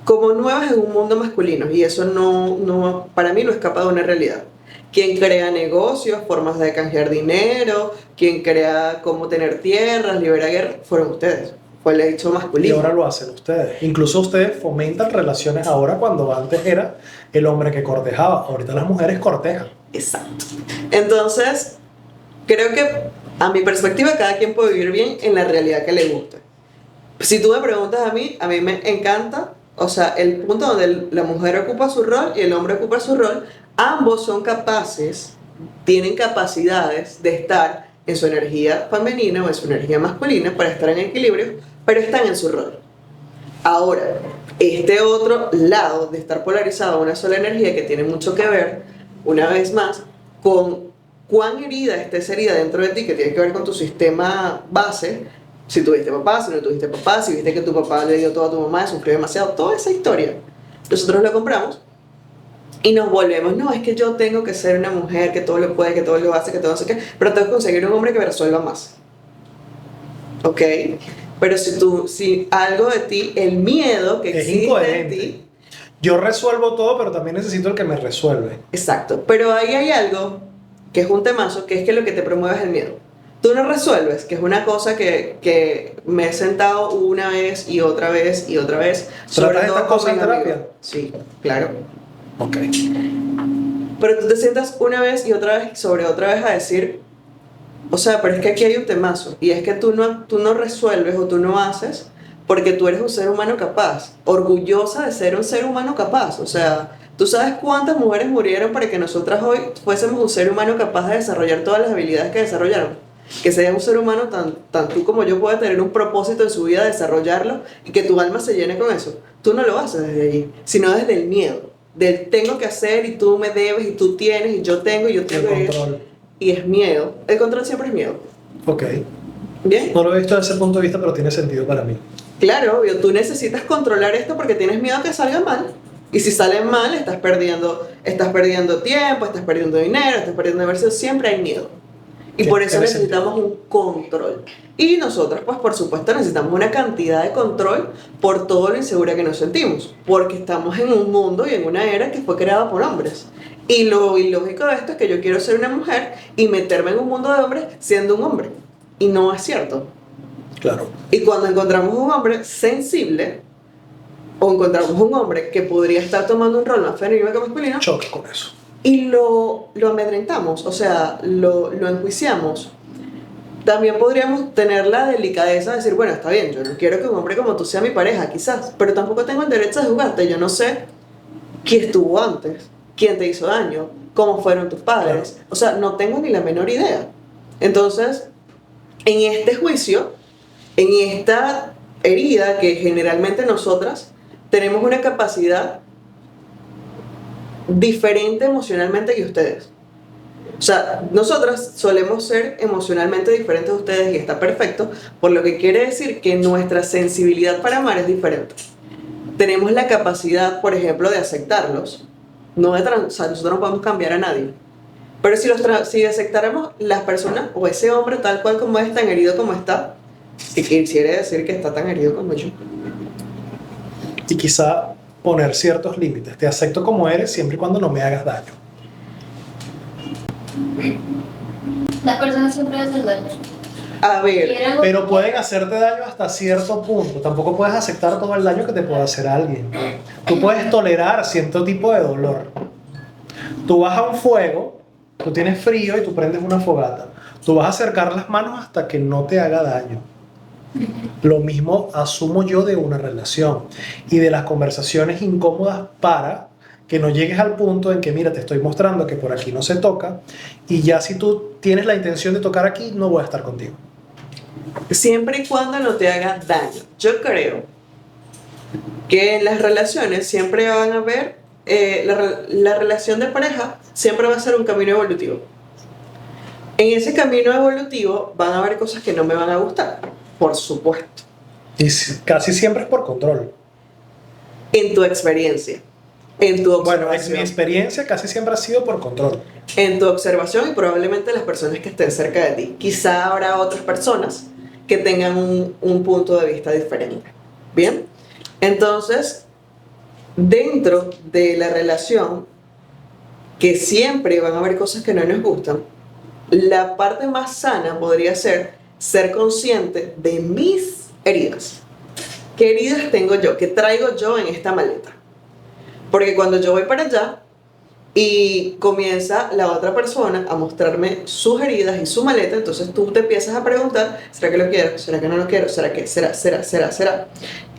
como nuevas en un mundo masculino y eso para mí no escapa de una realidad. Quien crea negocios, formas de canjear dinero, quien crea cómo tener tierras, liberar guerra, fueron ustedes. Fue el hecho Y masculino. ahora lo hacen ustedes. Incluso ustedes fomentan relaciones ahora cuando antes era el hombre que cortejaba. Ahorita las mujeres cortejan. Exacto. Entonces, creo que a mi perspectiva cada quien puede vivir bien en la realidad que le guste. Si tú me preguntas a mí me encanta, o sea, el punto donde la mujer ocupa su rol y el hombre ocupa su rol, ambos son capaces, tienen capacidades de estar en su energía femenina o en su energía masculina para estar en equilibrio, pero están en su rol. Ahora, este otro lado de estar polarizado a una sola energía que tiene mucho que ver, una vez más, con cuán herida está esa herida dentro de ti, que tiene que ver con tu sistema base, si tuviste papá, si no tuviste papá, si viste que tu papá le dio todo a tu mamá, sufrió demasiado, toda esa historia. Nosotros la compramos y nos volvemos, no, es que yo tengo que ser una mujer que todo lo puede, que todo lo hace, que todo no sé qué, pero tengo que conseguir un hombre que me resuelva más. ¿Ok? Pero si algo de ti, el miedo que Es existe en incoherente. ti, Yo resuelvo todo, pero también necesito el que me resuelve. exacto, pero ahí hay algo que es un temazo, que es que lo que te promueve es el miedo. Tú no resuelves, que es una cosa que me he sentado una vez y otra vez y otra vez. ¿Tratas estas con cosas en mis amigos. terapia? Sí, claro. Ok. Pero tú te sientas una vez y otra vez sobre otra vez a decir, o sea, pero es que aquí hay un temazo, y es que tú no resuelves o tú no haces porque tú eres un ser humano capaz, orgullosa de ser un ser humano capaz. O sea, tú sabes cuántas mujeres murieron para que nosotras hoy fuésemos un ser humano capaz de desarrollar todas las habilidades que desarrollaron. Que sea un ser humano tan tú como yo pueda tener un propósito en su vida, desarrollarlo y que tu alma se llene con eso. Tú no lo haces desde allí, sino desde el miedo. Del tengo que hacer y tú me debes y tú tienes y yo tengo y yo El tengo. control. Y es miedo. El control siempre es miedo. Ok. ¿Bien? No lo he visto desde ese punto de vista, pero tiene sentido para mí. Claro, obvio, tú necesitas controlar esto porque tienes miedo a que salga mal. Y si sale mal, estás perdiendo tiempo, estás perdiendo dinero, estás perdiendo inversión, siempre hay miedo. Y por eso Tiene necesitamos un control. Y nosotros, pues por supuesto, necesitamos una cantidad de control por todo lo insegura que nos sentimos. Porque estamos en un mundo y en una era que fue creada por hombres. Y lo ilógico de esto es que yo quiero ser una mujer y meterme en un mundo de hombres siendo un hombre. Y no es cierto. Claro. Y cuando encontramos un hombre sensible, o encontramos un hombre que podría estar tomando un rol más femenino que masculino, Choque con eso. y lo amedrentamos, o sea, lo enjuiciamos, también podríamos tener la delicadeza de decir, bueno, está bien, yo no quiero que un hombre como tú sea mi pareja, quizás, pero tampoco tengo el derecho de juzgarte, yo no sé quién estuvo antes, quién te hizo daño, cómo fueron tus padres, Claro. o sea, no tengo ni la menor idea. Entonces, en este juicio, en esta herida que generalmente nosotras tenemos una capacidad diferente emocionalmente que ustedes. O sea, nosotras solemos ser emocionalmente diferentes a ustedes y está perfecto, por lo que quiere decir que nuestra sensibilidad para amar es diferente. Tenemos la capacidad, por ejemplo, de aceptarlos. O sea, nosotros no podemos cambiar a nadie. Pero si aceptáramos las personas o ese hombre tal cual como es, tan herido como está, y quisiera decir que está tan herido como yo. Y quizá poner ciertos límites. Te acepto como eres siempre y cuando no me hagas daño. Las personas siempre hacen daño. A ver, Quieren- Pero pueden hacerte daño hasta cierto punto. Tampoco puedes aceptar todo el daño que te pueda hacer alguien. Tú puedes tolerar cierto tipo de dolor. Tú vas a un fuego, tú tienes frío y tú prendes una fogata. Tú vas a acercar las manos hasta que no te haga daño. Lo mismo asumo yo de una relación y de las conversaciones incómodas para que no llegues al punto en que, mira, te estoy mostrando que por aquí no se toca y ya si tú tienes la intención de tocar aquí, no voy a estar contigo. siempre y cuando no te haga daño. Yo creo que en las relaciones siempre van a haber, la relación de pareja siempre va a ser un camino evolutivo. En ese camino evolutivo van a haber cosas que no me van a gustar, por supuesto, Y casi siempre es por control. en tu experiencia. En tu Bueno, en mi observación. experiencia casi siempre ha sido por control. En tu observación y probablemente las personas que estén cerca de ti. Quizá habrá otras personas que tengan un punto de vista diferente. Bien, entonces, dentro de la relación, que siempre van a haber cosas que no nos gustan, la parte más sana podría ser consciente de mis heridas. ¿Qué heridas tengo yo? ¿Qué traigo yo en esta maleta? Porque cuando yo voy para allá y comienza la otra persona a mostrarme sus heridas y su maleta, entonces tú te empiezas a preguntar, ¿será que lo quiero? ¿Será que no lo quiero? ¿Será que? ¿Será?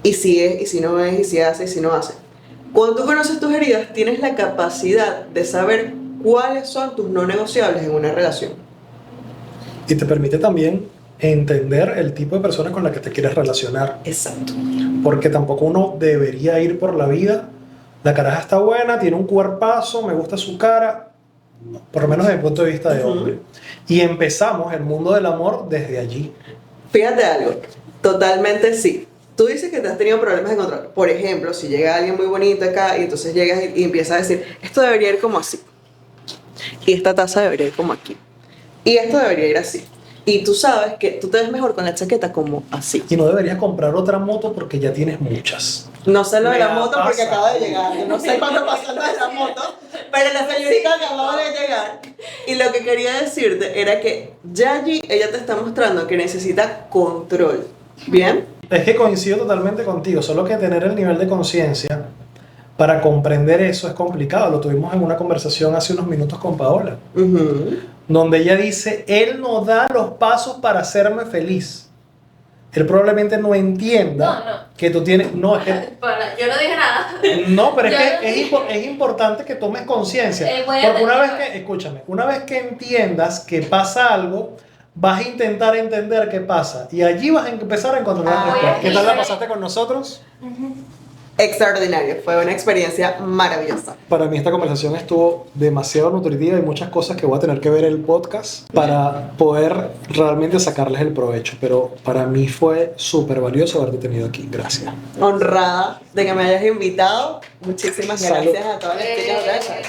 Y si es, y si no es, y si hace, y si no hace. Cuando tú conoces tus heridas, tienes la capacidad de saber cuáles son tus no negociables en una relación. Y te permite también entender el tipo de persona con la que te quieres relacionar. Exacto. Porque tampoco uno debería ir por la vida. La caraja está buena, tiene un cuerpazo, me gusta su cara, por lo menos desde el punto de vista de hombre. Y empezamos el mundo del amor desde allí. Fíjate algo, totalmente sí. Tú dices que te has tenido problemas de control. Por ejemplo, si llega alguien muy bonito acá y entonces llegas y empiezas a decir, esto debería ir como así. Y esta taza debería ir como aquí. Y esto debería ir así. Y tú sabes que tú te ves mejor con la chaqueta como así. Y no deberías comprar otra moto porque ya tienes muchas. No sé lo de la Me moto porque pasa. acaba de llegar. Yo no sé cuándo pasó lo de la moto, pero la señorita acababa de llegar. Y lo que quería decirte era que ya allí ella te está mostrando que necesita control. ¿Bien? Es que coincido totalmente contigo, solo que tener el nivel de conciencia para comprender eso es complicado. Lo tuvimos en una conversación hace unos minutos con Paola, donde ella dice, él no da los pasos para hacerme feliz. Él probablemente no entienda No. que tú tienes... No, es que, Yo no dije nada. no, pero es Yo que no dije. es importante que tomes conciencia. Voy a Porque una vez tener- que, escúchame, una vez que entiendas que pasa algo, vas a intentar entender qué pasa. Y allí vas a empezar a encontrar la Ah, respuesta. ¿Qué tal la híjole. pasaste con nosotros? Extraordinario. Fue una experiencia maravillosa. Para mí esta conversación estuvo demasiado nutritiva y muchas cosas que voy a tener que ver el podcast para poder realmente sacarles el provecho. Pero para mí fue súper valioso haberte tenido aquí. Gracias. Honrada de que me hayas invitado. Muchísimas Salud. gracias a todas las chicas.